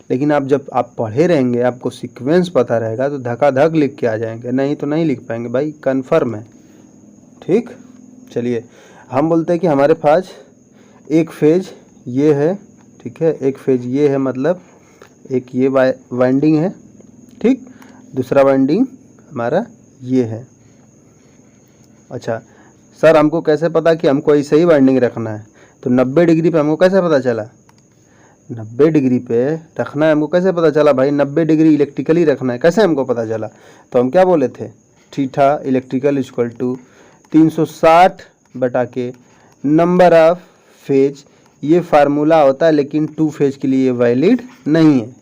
लेकिन आप जब आप पढ़े रहेंगे, आपको सीक्वेंस पता रहेगा, तो धकाधक लिख के आ जाएंगे, नहीं तो नहीं लिख पाएंगे भाई, कन्फर्म है, ठीक। चलिए हम बोलते हैं कि हमारे पास एक फेज ये है, ठीक है, एक फेज ये है, मतलब एक ये वाइंडिंग है, ठीक, दूसरा वाइंडिंग हमारा ये है। अच्छा सर हमको कैसे पता कि हमको ऐसे ही वाइंडिंग रखना है, तो 90 डिग्री पे हमको कैसे पता चला, 90 डिग्री पे रखना है हमको कैसे पता चला भाई, 90 डिग्री इलेक्ट्रिकली रखना है, कैसे हमको पता चला। तो हम क्या बोले थे, थीटा इलेक्ट्रिकल इक्वल टू 360 बटा के नंबर ऑफ फेज, ये फार्मूला होता है, लेकिन 2 फेज के लिए वैलिड नहीं है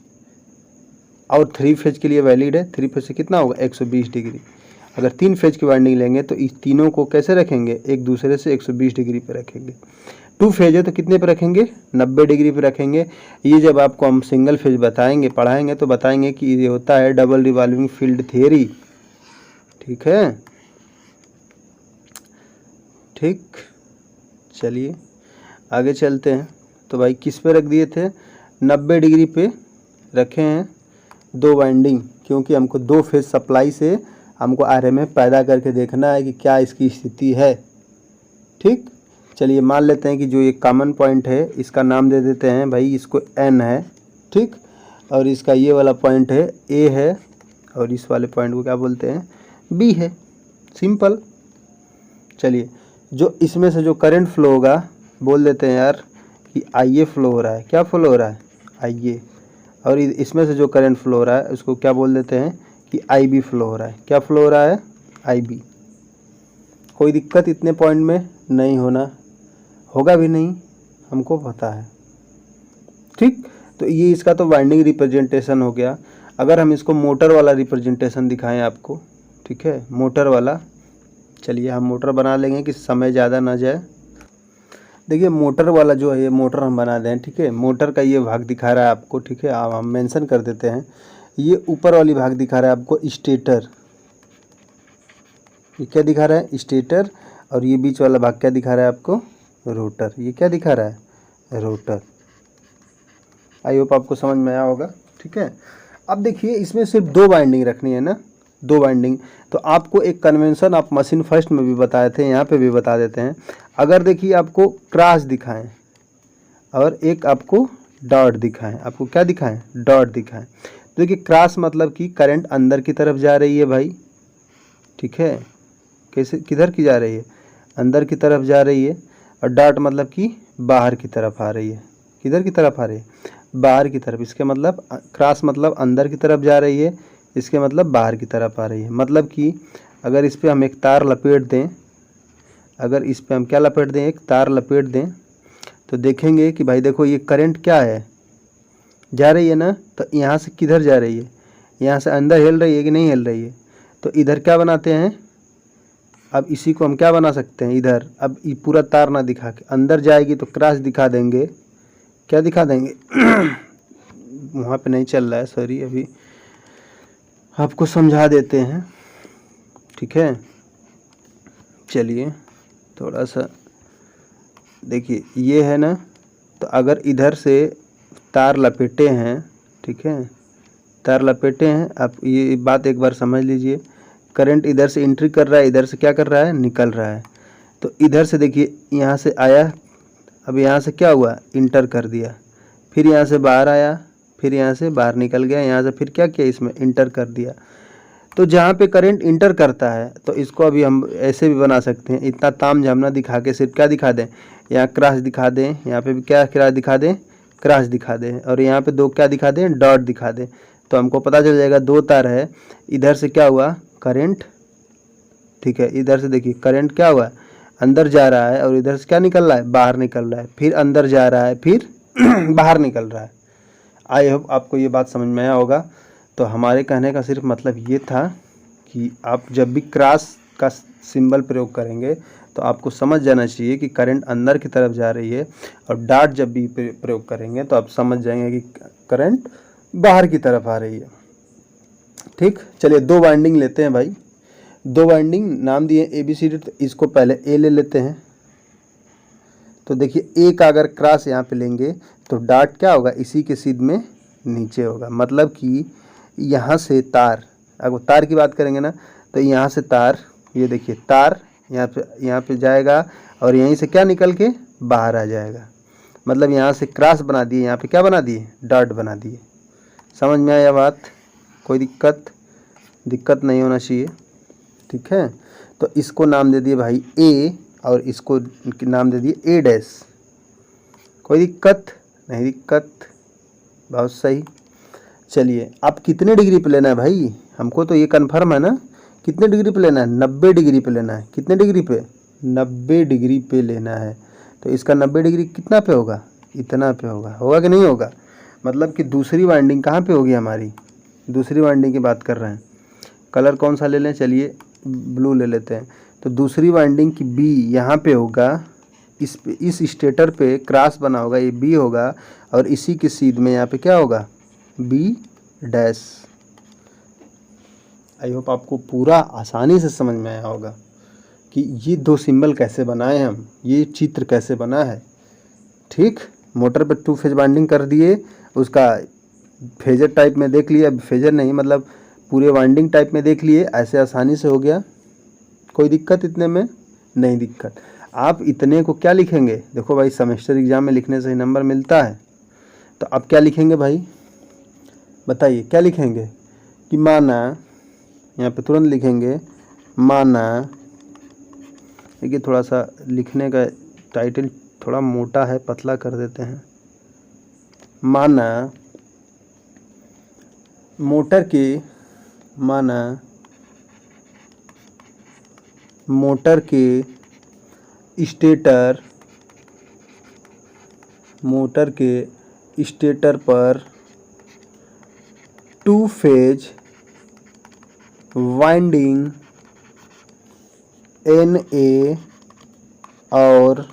और 3 फेज के लिए वैलिड है। 3 फेज से कितना होगा 120 डिग्री। अगर 3 फेज की वाइंडिंग लेंगे तो इस तीनों को कैसे रखेंगे, एक दूसरे से 120 डिग्री पे रखेंगे। 2 फेज है तो कितने पे रखेंगे, 90 डिग्री पे रखेंगे। ये जब आपको हम सिंगल फेज बताएंगे, पढ़ाएंगे, तो बताएंगे कि ये होता है डबल रिवॉल्विंग फील्ड थियरी, ठीक है, ठीक। चलिए आगे चलते हैं। तो भाई किस पे रख दिए थे, 90 डिग्री पे रखे हैं 2 वाइंडिंग, क्योंकि हमको 2 फेज सप्लाई से हमको आरएमएफ पैदा करके देखना है कि क्या इसकी स्थिति है, ठीक। चलिए मान लेते हैं कि जो ये कॉमन पॉइंट है इसका नाम दे देते हैं भाई, इसको N है, ठीक। और इसका ये वाला पॉइंट है A है, और इस वाले पॉइंट को क्या बोलते हैं, B है। सिंपल। चलिए जो इसमें से जो करंट फ्लो होगा बोल देते हैं यार कि IA फ्लो हो रहा है। क्या फ्लो हो रहा है, IA। और इसमें से जो करंट फ्लो हो रहा है उसको क्या बोल देते हैं कि IB फ्लो हो रहा है। क्या फ्लो हो रहा है, IB। कोई दिक्कत इतने पॉइंट में नहीं होगा भी नहीं, हमको पता है, ठीक। तो ये इसका तो वाइंडिंग रिप्रेजेंटेशन हो गया। अगर हम इसको मोटर वाला रिप्रेजेंटेशन दिखाएं आपको, ठीक है, मोटर वाला, चलिए हम मोटर बना लेंगे कि समय ज़्यादा ना जाए। देखिए मोटर वाला जो है ये मोटर हम बना दें, ठीक है। मोटर का ये भाग दिखा रहा है आपको, ठीक है, अब हम मेंशन कर देते हैं। ये ऊपर वाली भाग दिखा रहा है आपको स्टेटर, ये क्या दिखा रहा है, स्टेटर। और ये बीच वाला भाग क्या दिखा रहा है आपको, रोटर। ये क्या दिखा रहा है, रोटर। आई होप आपको समझ में आया होगा, ठीक है। अब देखिए इसमें सिर्फ 2 वाइंडिंग रखनी है ना, 2 वाइंडिंग। तो आपको एक कन्वेंशन आप मशीन फर्स्ट में भी बताए थे, यहाँ पे भी बता देते हैं। अगर देखिए आपको क्रॉस दिखाएं और एक आपको डॉट दिखाएं, आपको क्या दिखाएं, डॉट दिखाएं। तो देखिए क्रॉस मतलब कि करंट अंदर की तरफ जा रही है भाई, ठीक है। कैसे, किधर की जा रही है, अंदर की तरफ जा रही है। और डॉट मतलब कि बाहर की तरफ आ रही है। किधर की तरफ आ रही है, बाहर की तरफ। इसके मतलब क्रॉस मतलब अंदर की तरफ जा रही है, इसके मतलब बाहर की तरफ आ रही है। मतलब कि अगर इस पर हम एक तार लपेट दें, अगर इस पर हम क्या लपेट दें, एक तार लपेट दें, तो देखेंगे कि भाई देखो ये करंट क्या है, जा रही है ना। तो यहाँ से किधर जा रही है, यहाँ से अंदर हिल रही है कि नहीं हिल रही है। तो इधर क्या बनाते हैं, अब इसी को हम क्या बना सकते हैं इधर। अब ये पूरा तार ना दिखा के अंदर जाएगी तो क्रॉस दिखा देंगे, क्या दिखा देंगे वहाँ पे नहीं चल रहा है, सॉरी, अभी आपको समझा देते हैं, ठीक है। चलिए थोड़ा सा देखिए, ये है ना। तो अगर इधर से तार लपेटे हैं, ठीक है, तार लपेटे हैं, आप ये बात एक बार समझ लीजिए। करंट इधर से एंट्री कर रहा है, इधर से क्या कर रहा है, निकल रहा है। तो इधर से देखिए यहाँ से आया, अब यहाँ से क्या हुआ, इंटर कर दिया, फिर यहाँ से बाहर आया, फिर यहाँ से बाहर निकल गया, यहाँ से फिर क्या किया, इसमें इंटर कर दिया। तो जहाँ पे करंट इंटर करता है तो इसको अभी हम ऐसे भी बना सकते हैं। इतना ताम झाम ना दिखा के सिर्फ क्या दिखा दें, यहाँ क्रॉस दिखा दें, यहाँ पे भी क्या क्रॉस दिखा दें, क्रॉस दिखा दें, और यहाँ पे 2 क्या दिखा दें, डॉट दिखा दें। तो हमको पता चल जाएगा 2 तार है, इधर से क्या हुआ, करंट, ठीक है। इधर से देखिए करंट क्या हुआ, अंदर जा रहा है, और इधर से क्या निकल रहा है, बाहर निकल रहा है, फिर अंदर जा रहा है, फिर बाहर निकल रहा है। आई होप आपको ये बात समझ में आया होगा। तो हमारे कहने का सिर्फ मतलब ये था कि आप जब भी क्रॉस का सिंबल प्रयोग करेंगे तो आपको समझ जाना चाहिए कि करंट अंदर की तरफ जा रही है, और डॉट जब भी प्रयोग करेंगे तो आप समझ जाएंगे कि करंट बाहर की तरफ आ रही है, ठीक। चलिए 2 वाइंडिंग लेते हैं भाई, 2 वाइंडिंग नाम दिए ABCD। तो इसको पहले A ले लेते हैं। तो देखिए A का अगर क्रॉस यहाँ पे लेंगे तो डॉट क्या होगा, इसी के सीध में नीचे होगा। मतलब कि यहाँ से तार, अगर तार की बात करेंगे ना, तो यहाँ से तार, ये देखिए तार यहाँ पे जाएगा, और यहीं से क्या निकल के बाहर आ जाएगा। मतलब यहाँ से क्रॉस बना दिए, यहाँ पे क्या बना दिए, डॉट बना दिए। समझ में आया बात, कोई दिक्कत नहीं होना चाहिए, ठीक है। तो इसको नाम दे दिए भाई A, और इसको नाम दे दिए A डैश। कोई दिक्कत नहीं, दिक्कत, बहुत सही। चलिए आप कितने डिग्री पे लेना है भाई, हमको तो ये कन्फर्म है ना, कितने डिग्री पे लेना है, 90 डिग्री पे लेना है। कितने डिग्री पे, 90 डिग्री पे लेना है। तो इसका 90 डिग्री कितना पे होगा, इतना पे होगा कि नहीं होगा। मतलब कि दूसरी वाइंडिंग कहाँ पे होगी हमारी, दूसरी वाइंडिंग की बात कर रहे हैं। कलर कौन सा ले लें, चलिए ब्लू ले लेते हैं। तो दूसरी वाइंडिंग की B यहाँ पे होगा, इस स्टेटर पे क्रॉस बना होगा, ये B होगा, और इसी के सीध में यहाँ पे क्या होगा, B डैश। आई होप आपको पूरा आसानी से समझ में आया होगा कि ये 2 सिंबल कैसे बनाए हम, ये चित्र कैसे बना है, ठीक। मोटर पे 2 फेज वाइंडिंग कर दिए, उसका फेजर टाइप में देख लिया, फेजर नहीं मतलब पूरे वाइंडिंग टाइप में देख लिए, ऐसे आसानी से हो गया। कोई दिक्कत इतने में नहीं, दिक्कत। आप इतने को क्या लिखेंगे? देखो भाई, सेमेस्टर एग्जाम में लिखने से ही नंबर मिलता है। तो आप क्या लिखेंगे भाई, बताइए क्या लिखेंगे? कि माना, यहाँ पे तुरंत लिखेंगे माना, देखिए थोड़ा सा लिखने का टाइटल थोड़ा मोटा है, पतला कर देते हैं। माना मोटर के स्टेटर पर 2 फेज वाइंडिंग NA और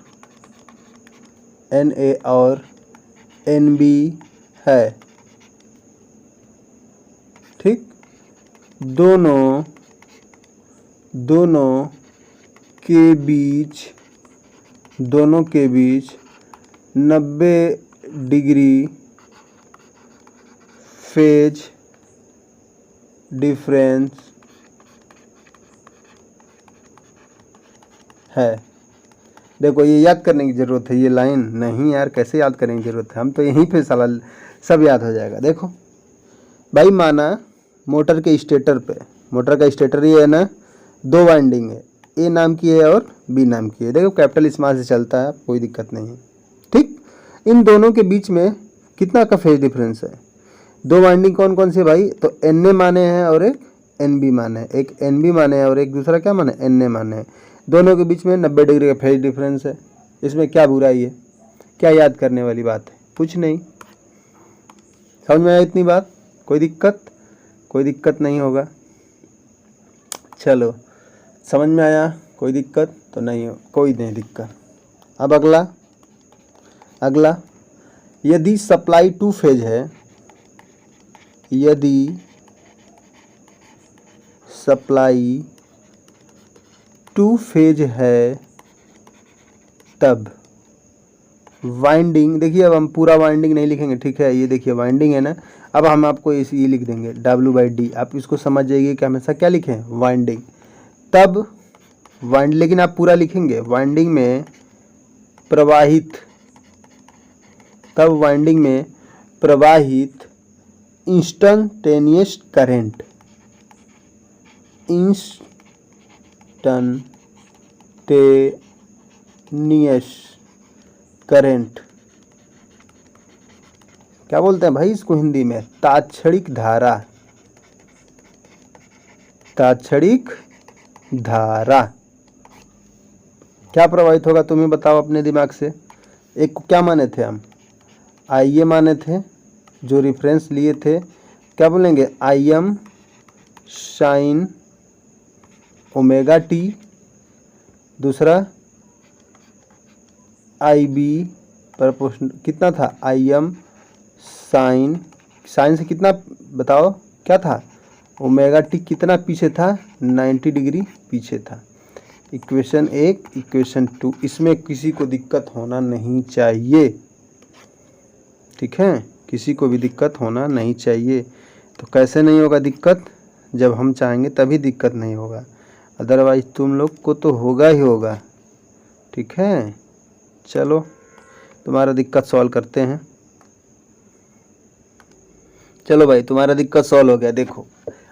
NB है। ठीक, दोनों के बीच 90 डिग्री फेज डिफरेंस है। देखो ये याद करने की ज़रूरत है, ये लाइन नहीं यार, कैसे याद करने की ज़रूरत है, हम तो यहीं पे साला सब याद हो जाएगा। देखो भाई, माना मोटर के स्टेटर पे, मोटर का स्टेटर ये है ना, 2 वाइंडिंग है, ए नाम की है और बी नाम की है। देखो कैपिटल स्मॉल से चलता है, कोई दिक्कत नहीं है। ठीक, इन दोनों के बीच में कितना का फेज डिफरेंस है? 2 वाइंडिंग कौन कौन से भाई? तो NA माने हैं और एक NB माने हैं, एक NB माने हैं और एक दूसरा क्या माने? NA माने हैं। दोनों के बीच में 90 डिग्री का फेज डिफरेंस है। इसमें क्या बुराई है, क्या याद करने वाली बात है? कुछ नहीं। समझ में आया इतनी बात? कोई दिक्कत नहीं होगा। चलो, समझ में आया? कोई दिक्कत तो नहीं हो, कोई नहीं दिक्कत। अब अगला, यदि सप्लाई 2 फेज है, यदि सप्लाई 2 फेज है, तब वाइंडिंग, देखिए अब हम पूरा वाइंडिंग नहीं लिखेंगे, ठीक है, ये देखिए वाइंडिंग है ना, अब हम आपको ये लिख देंगे W/D। आप इसको समझ जाइए कि हमेशा क्या लिखें? वाइंडिंग। तब लेकिन आप पूरा लिखेंगे, वाइंडिंग में प्रवाहित इंस्टंटेनियस करंट, क्या बोलते हैं भाई इसको हिंदी में? तात्क्षणिक धारा क्या प्रवाहित होगा? तुम्हें बताओ अपने दिमाग से। एक को क्या माने थे हम? IA माने थे, जो रेफरेंस लिए थे, क्या बोलेंगे? IM sine omega T। दूसरा IB प्रोपोर्शनल, कितना था? IM साइन से कितना बताओ क्या था? ओमेगा T कितना पीछे था? 90 डिग्री पीछे था। इक्वेशन 1, इक्वेशन 2, इसमें किसी को दिक्कत होना नहीं चाहिए, ठीक है, किसी को भी दिक्कत होना नहीं चाहिए। तो कैसे नहीं होगा दिक्कत? जब हम चाहेंगे तभी दिक्कत नहीं होगा, अदरवाइज तुम लोग को तो होगा ही होगा, ठीक है। चलो तुम्हारा दिक्कत सॉल्व करते हैं। चलो भाई, तुम्हारा दिक्कत सॉल्व हो गया। देखो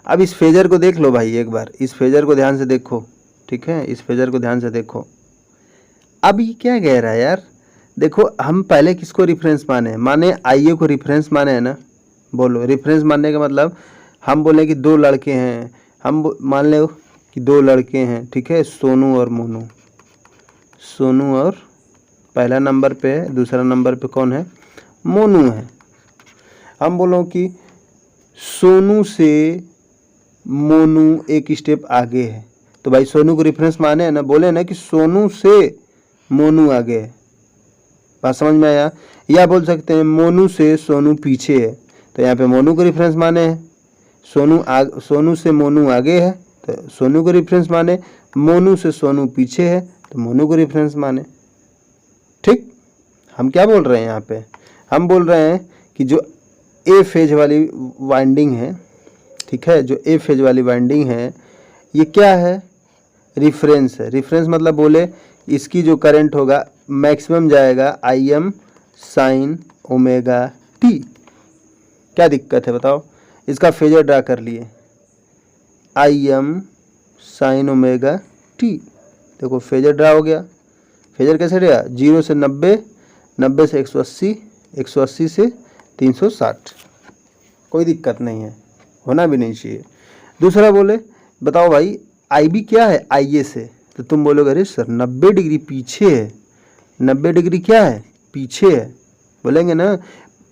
अब इस फेजर को देख लो भाई, एक बार इस फेजर को ध्यान से देखो, ठीक है, इस फेजर को ध्यान से देखो। अब ये क्या कह रहा है यार? देखो हम पहले किसको रेफरेंस माने IA को रेफरेंस माने है ना। बोलो, रेफरेंस मानने का मतलब हम बोले कि 2 लड़के हैं, हम मान लो कि 2 लड़के हैं, ठीक है, सोनू और पहला नंबर पे है, दूसरा नंबर पे कौन है? मोनू है। हम बोलो कि सोनू से मोनू एक स्टेप आगे है, तो भाई सोनू को रेफरेंस माने है ना, बोले ना कि सोनू से मोनू आगे है। बात समझ में आया? या बोल सकते हैं मोनू से सोनू पीछे है, तो यहाँ पे मोनू को रेफरेंस माने हैं। सोनू से मोनू आगे है तो सोनू को रेफरेंस माने, मोनू से सोनू पीछे है तो मोनू को रेफरेंस माने। ठीक, हम क्या बोल रहे हैं यहाँ पे? हम बोल रहे हैं कि जो ए फेज वाली वाइंडिंग है, ठीक है, जो ए फेज वाली वाइंडिंग है, ये क्या है? रेफरेंस है। रेफरेंस मतलब बोले इसकी जो करंट होगा मैक्सिमम जाएगा I am sine omega T. क्या दिक्कत है बताओ, इसका फेजर ड्रा कर लिए, I am sine omega T. देखो फेजर ड्रा हो गया। फेजर कैसे ड्रा, 0 से 90, 90 से 180, 180 से 360, कोई दिक्कत नहीं है, होना भी नहीं चाहिए। दूसरा बोले बताओ भाई आई बी क्या है आई ए से, तो तुम बोलोगे अरे सर 90 डिग्री पीछे है, 90 डिग्री क्या है पीछे है, बोलेंगे ना,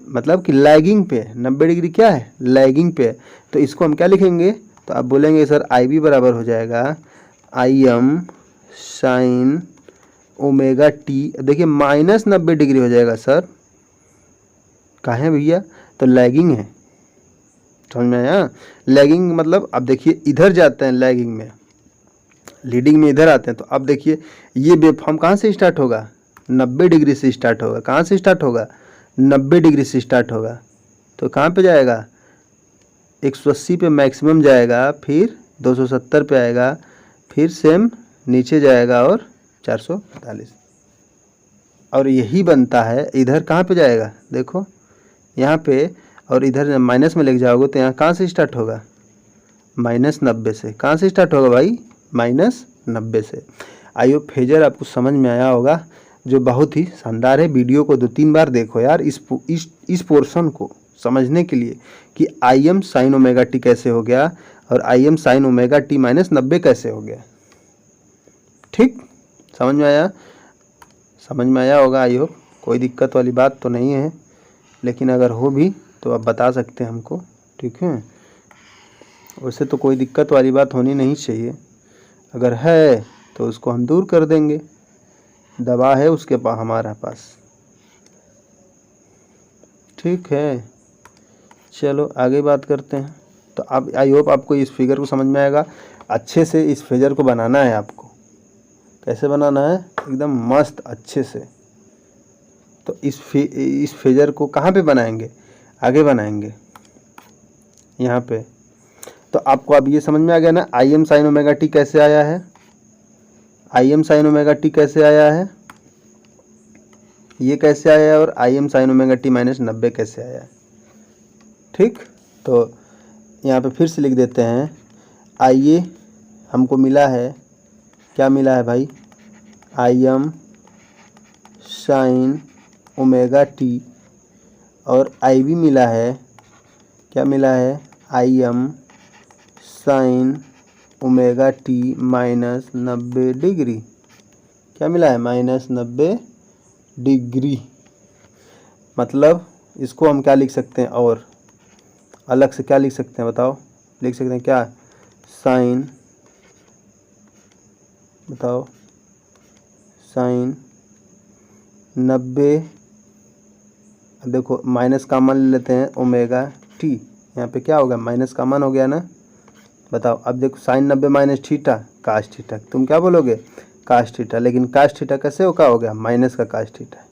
मतलब कि लैगिंग पे है। 90 डिग्री क्या है लैगिंग पे है, तो इसको हम क्या लिखेंगे, तो आप बोलेंगे सर आई बी बराबर हो जाएगा I am sine omega T. देखिए माइनस 90 डिग्री हो जाएगा सर, कहाँ है भैया, तो लैगिंग है, समझ में आया। लैगिंग मतलब अब देखिए इधर जाते हैं लैगिंग में, लीडिंग में इधर आते हैं, तो अब देखिए ये वेवफॉर्म कहाँ से स्टार्ट होगा, 90 डिग्री से स्टार्ट होगा। कहाँ से स्टार्ट होगा, 90 डिग्री से स्टार्ट होगा, तो कहाँ पे जाएगा 180 पे मैक्सिमम जाएगा, फिर 270 पे आएगा, फिर सेम नीचे जाएगा और 445, और यही बनता है। इधर कहाँ पे जाएगा देखो यहाँ पे, और इधर माइनस में लेके जाओगे तो यहाँ कहाँ से स्टार्ट होगा, -90 से। कहाँ से स्टार्ट होगा भाई, -90 से। आई होप फेजर आपको समझ में आया होगा, जो बहुत ही शानदार है। वीडियो को 2-3 बार देखो यार इस पोर्शन को समझने के लिए कि I am sine omega T कैसे हो गया और I am sine omega T -90 कैसे हो गया। ठीक, समझ में आया, समझ में आया होगा आई होप, कोई दिक्कत वाली बात तो नहीं है, लेकिन अगर हो भी तो आप बता सकते हैं हमको, ठीक है। वैसे तो कोई दिक्कत वाली बात होनी नहीं चाहिए, अगर है तो उसको हम दूर कर देंगे, दवा है उसके पास हमारे पास, ठीक है। चलो आगे बात करते हैं। तो आप आई होप आपको इस फिगर को समझ में आएगा। अच्छे से इस फिगर को बनाना है आपको, कैसे बनाना है, एकदम मस्त अच्छे से। तो इस फिगर को कहाँ पे बनाएंगे, आगे बनाएंगे यहाँ पे। तो आपको अब ये समझ में आ गया ना I am sine omega T कैसे आया है, I am sine omega T कैसे आया है, ये कैसे आया है, और I am sine omega T -90 कैसे आया है। ठीक, तो यहाँ पे फिर से लिख देते हैं। आइए हमको मिला है, क्या मिला है भाई, I am sine omega T, और आई भी मिला है, क्या मिला है, I am sine omega T -90 degree, क्या मिला है -90 डिग्री। मतलब इसको हम क्या लिख सकते हैं, और अलग से क्या लिख सकते हैं बताओ, लिख सकते हैं क्या, साइन, बताओ साइन 90, देखो माइनस का मान ले लेते हैं ओमेगा टी, यहाँ पे क्या होगा माइनस का मान हो गया ना। बताओ अब देखो sine 90 minus theta cos theta, तुम क्या बोलोगे काश थीटा, लेकिन काश थीटा कैसे होगा, हो गया माइनस का काश थीटा।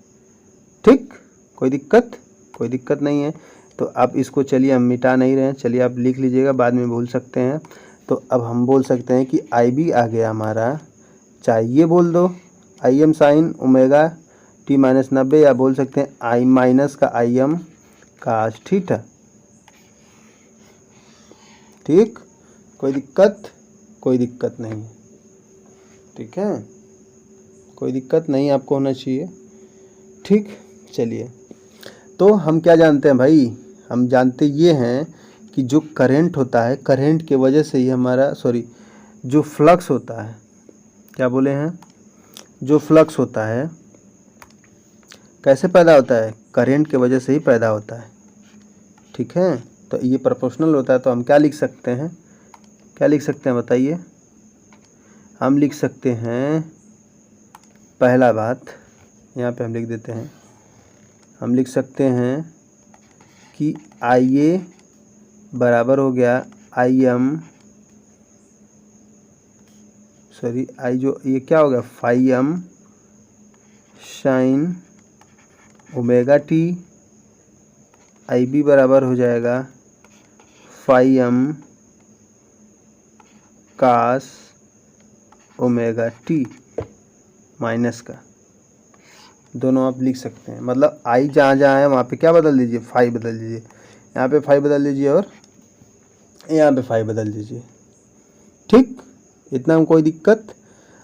ठीक, कोई दिक्कत नहीं है। तो अब इसको चलिए हम मिटा नहीं रहे हैं, चलिए आप लिख लीजिएगा, बाद में भूल सकते हैं। तो अब हम बोल सकते हैं कि आई बी आ गया हमारा, चाहे ये बोल दो I am sine omega T -90, या बोल सकते हैं आई माइनस का आई एम काश थीटा। ठीक, कोई दिक्कत नहीं, ठीक है, कोई दिक्कत नहीं आपको होना चाहिए। ठीक, चलिए तो हम क्या जानते हैं भाई, हम जानते ये हैं कि जो करंट होता है, करंट के वजह से ही हमारा जो फ्लक्स होता है, क्या बोले हैं, जो फ्लक्स होता है कैसे पैदा होता है, करंट के वजह से ही पैदा होता है। ठीक है, तो ये प्रोपोर्शनल होता है, तो हम क्या लिख सकते हैं, बताइए। हम लिख सकते हैं, पहला बात यहाँ पे हम लिख देते हैं, हम लिख सकते हैं कि आई ए बराबर हो गया आई एम, आई जो ये क्या हो गया phi M sine omega T, I B बराबर हो जाएगा phi M cos omega T minus का, दोनों आप लिख सकते हैं। मतलब आई जहाँ जहाँ है वहाँ पे क्या बदल दीजिए, 5 बदल दीजिए, यहाँ पे 5 बदल दीजिए और यहाँ पे 5 बदल दीजिए। ठीक, इतना में कोई दिक्कत।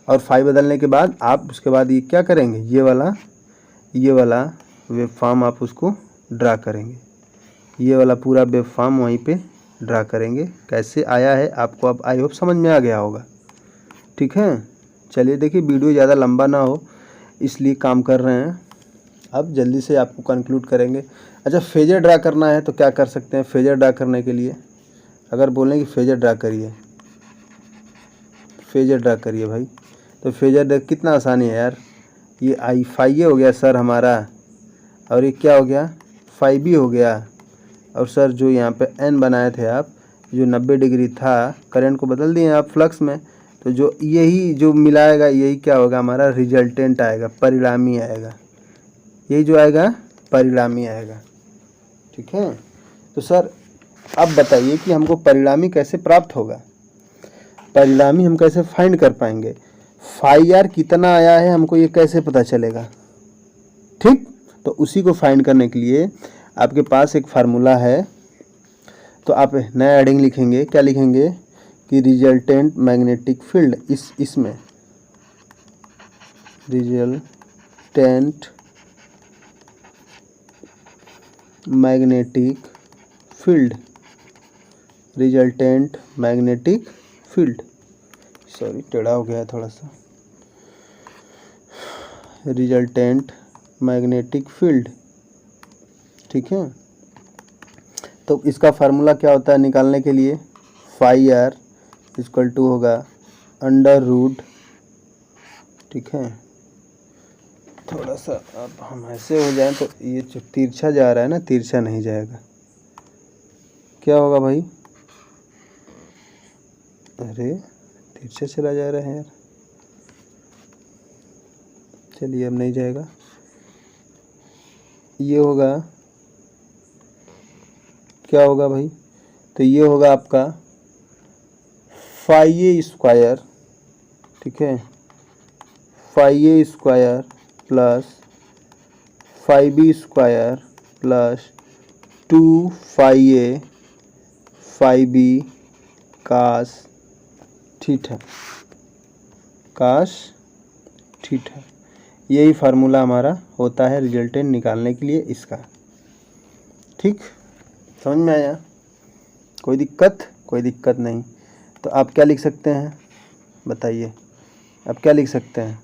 और 5 बदलने के बाद आप उसके बाद ये क्या करेंगे, ये वाला वेब फॉर्म आप उसको ड्रा करेंगे, ये वाला पूरा वेब फॉर्म वहीं पे ड्रा करेंगे। कैसे आया है आपको अब आई होप समझ में आ गया होगा। ठीक है, चलिए देखिए वीडियो ज़्यादा लंबा ना हो इसलिए काम कर रहे हैं। अब जल्दी से आपको कंक्लूड करेंगे। अच्छा, फेजर ड्रा करना है तो क्या कर सकते हैं। फेजर ड्रा करने के लिए अगर बोलें कि फेजर ड्रा करिए, फेजर ड्रा करिए भाई, तो फेजर ड्रा कितना आसानी है यार। ये आई 5 हो गया सर हमारा, और ये क्या हो गया 5 हो गया। और सर जो यहाँ पे एन बनाए थे आप, जो 90 डिग्री था, करंट को बदल दिए आप फ्लक्स में, तो जो यही जो मिलाएगा यही क्या होगा हमारा रिजल्टेंट आएगा, परिणामी आएगा। यही जो आएगा परिणामी आएगा। ठीक है, तो सर अब बताइए कि हमको परिणामी कैसे प्राप्त होगा, परिणामी हम कैसे फाइंड कर पाएंगे, फाई आर कितना आया है हमको ये कैसे पता चलेगा। ठीक, तो उसी को फाइंड करने के लिए आपके पास एक फार्मूला है। तो आप नया हेडिंग लिखेंगे, क्या लिखेंगे कि रिजल्टेंट मैग्नेटिक फील्ड, इसमें resultant magnetic field, resultant magnetic field, sorry टेढ़ा हो गया है थोड़ा सा, रिजल्टेंट मैग्नेटिक फील्ड। ठीक है, तो इसका फार्मूला क्या होता है निकालने के लिए, फाई आर इक्वल टू होगा अंडर रूट। ठीक है, थोड़ा सा अब हम ऐसे हो जाएं तो ये जो तिरछा जा रहा है ना, तिरछा नहीं जाएगा, क्या होगा भाई, अरे तिरछा चला जा रहा है यार, चलिए अब नहीं जाएगा। ये होगा, क्या होगा भाई, तो ये होगा आपका फाई ए स्क्वायर। ठीक है, phi A square plus phi B square plus 2 phi A phi B cos theta, cos theta. यही फार्मूला हमारा होता है रिजल्टेंट निकालने के लिए इसका। ठीक, समझ में आया, कोई दिक्कत, कोई दिक्कत नहीं। तो आप क्या लिख सकते हैं बताइए, आप क्या लिख सकते हैं,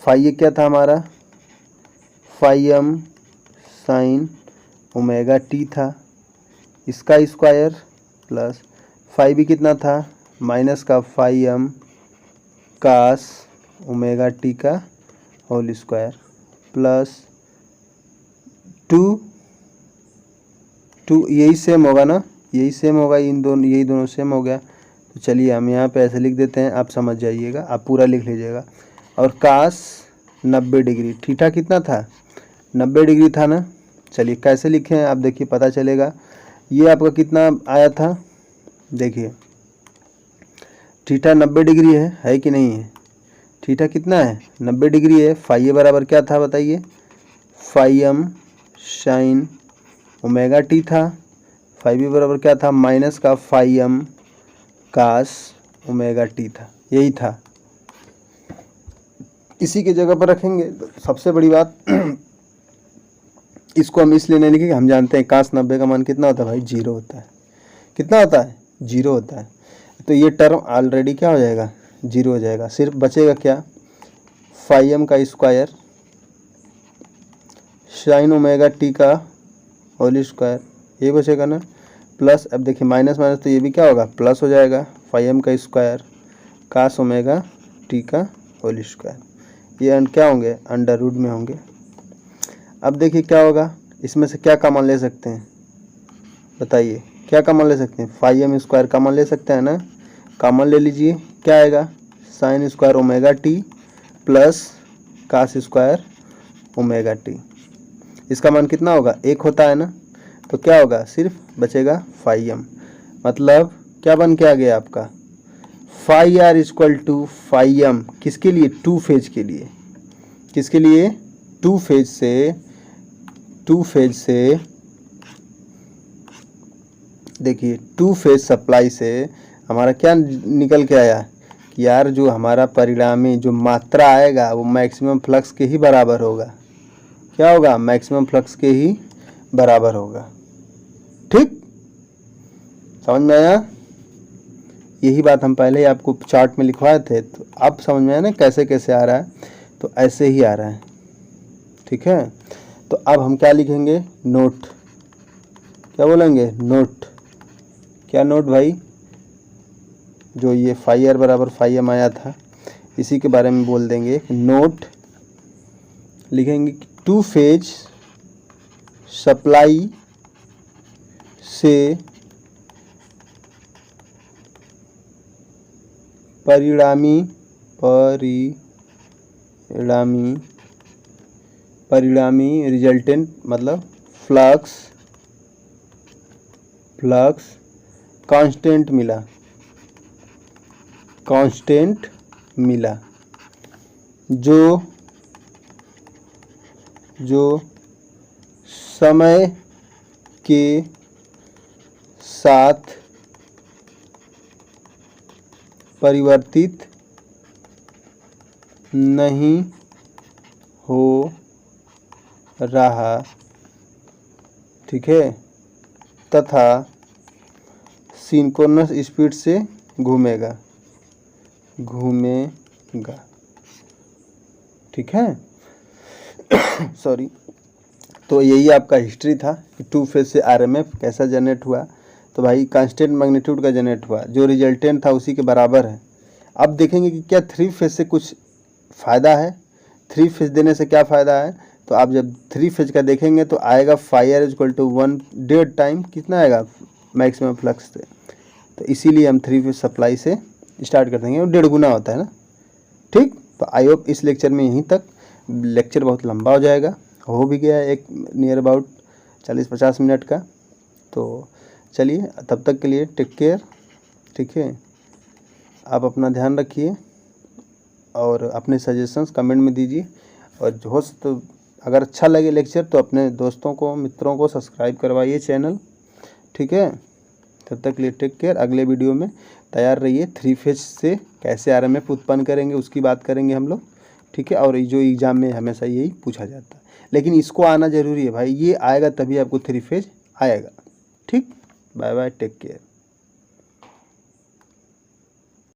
फाई ए क्या था हमारा, phi M sine omega T था, इसका स्क्वायर प्लस फाई बी कितना था, माइनस का phi M cos omega T का होल स्क्वायर प्लस 2 यही सेम होगा ना, यही सेम होगा, इन दोनों यही दोनों सेम हो गया। तो चलिए हम यहाँ पे ऐसे लिख देते हैं, आप समझ जाइएगा, आप पूरा लिख लीजिएगा। और कास 90 डिग्री, थीटा कितना था 90 डिग्री था ना। चलिए कैसे लिखे हैं आप देखिए पता चलेगा। ये आपका कितना आया था, देखिए थीटा 90 डिग्री है कि नहीं है, थीटा कितना है 90 डिग्री है। फाई ए बराबर क्या था बताइए, phi M sine omega T था, फाई बी बराबर क्या था, माइनस का phi M cos omega T था, यही था। इसी की जगह पर रखेंगे। तो सबसे बड़ी बात इसको हम इसलिए नहीं लिखेंगे, हम जानते हैं कास 90 का मान कितना होता है भाई, 0 होता है। कितना होता है, 0 होता है। तो ये टर्म ऑलरेडी क्या हो जाएगा, 0 हो जाएगा। सिर्फ बचेगा क्या, फाई एम का स्क्वायर साइन ओमेगा टी का होल स्क्वायर, ये बचेगा ना, प्लस अब देखिए माइनस माइनस तो ये भी क्या होगा प्लस हो जाएगा, फाई एम का स्क्वायर कास ओमेगा टी का होल स्क्वायर, ये क्या होंगे अंडर रूट में होंगे। अब देखिए क्या होगा, इसमें से क्या कॉमन ले सकते हैं बताइए, क्या कॉमन ले सकते हैं, फाई एम स्क्वायर कॉमन ले सकते हैं ना, कॉमन ले लीजिए, क्या आएगा sine square omega T plus cos square omega T, इसका मान कितना होगा 1 होता है ना। तो क्या होगा, सिर्फ बचेगा फाई एम, मतलब क्या बन के आ गया आपका phi R equal to phi M, किसके लिए, 2 फेज के लिए, किसके लिए? टू फेज से देखिए, टू फेज सप्लाई से हमारा क्या निकल के आया कि यार जो हमारा परिणामी जो मात्रा आएगा वो मैक्सिमम फ्लक्स के ही बराबर होगा। क्या होगा? मैक्सिमम फ्लक्स के ही बराबर होगा। ठीक, समझ में आया? यही बात हम पहले ही आपको चार्ट में लिखवाए थे, तो अब समझ में आया ना कैसे कैसे आ रहा है? तो ऐसे ही आ रहा है। ठीक है, तो अब हम क्या लिखेंगे? नोट। क्या बोलेंगे? नोट। क्या नोट भाई? जो ये फाई आर बराबर फाई एम आया था, इसी के बारे में बोल देंगे। नोट लिखेंगे कि टू फेज सप्लाई से परिणामी रिजल्टेंट मतलब फ्लक्स कांस्टेंट मिला जो समय के साथ परिवर्तित नहीं हो रहा, ठीक है, तथा सिंक्रोनस स्पीड से घूमेगा। ठीक है सॉरी। तो यही आपका हिस्ट्री था कि टू फेज से आरएमएफ कैसा जनरेट हुआ। तो भाई कांस्टेंट मैग्नीट्यूड का जनरेट हुआ, जो रिजल्टेंट था उसी के बराबर है। अब देखेंगे कि क्या थ्री फेज से कुछ फ़ायदा है। थ्री फेज देने से क्या फ़ायदा है? तो आप जब थ्री फेज का देखेंगे तो आएगा phi R equal to 1.5 time कितना आएगा? मैक्सिमम फ्लक्स से। तो इसीलिए हम थ्री फेज सप्लाई से स्टार्ट कर देंगे, 1.5 गुना होता है ना। ठीक, तो आई होप इस लेक्चर में यहीं तक। लेक्चर बहुत लंबा हो जाएगा, हो भी गया एक नियर अबाउट 40-50 मिनट का। तो चलिए, तब तक के लिए टेक केयर। ठीक है, आप अपना ध्यान रखिए और अपने सजेशंस कमेंट में दीजिए। और जो तो अगर अच्छा लगे लेक्चर तो अपने दोस्तों को, मित्रों को सब्सक्राइब करवाइए चैनल। ठीक है, तब तक के लिए टेक केयर। अगले वीडियो में तैयार रहिए। थ्री फेज से कैसे आरएमएफ उत्पन्न करेंगे उसकी बात करेंगे हम लोग। ठीक है, और जो एग्ज़ाम में हमेशा यही पूछा जाता है, लेकिन इसको आना ज़रूरी है भाई। ये आएगा तभी आपको थ्री फेज आएगा। ठीक, बाय बाय, टेक केयर।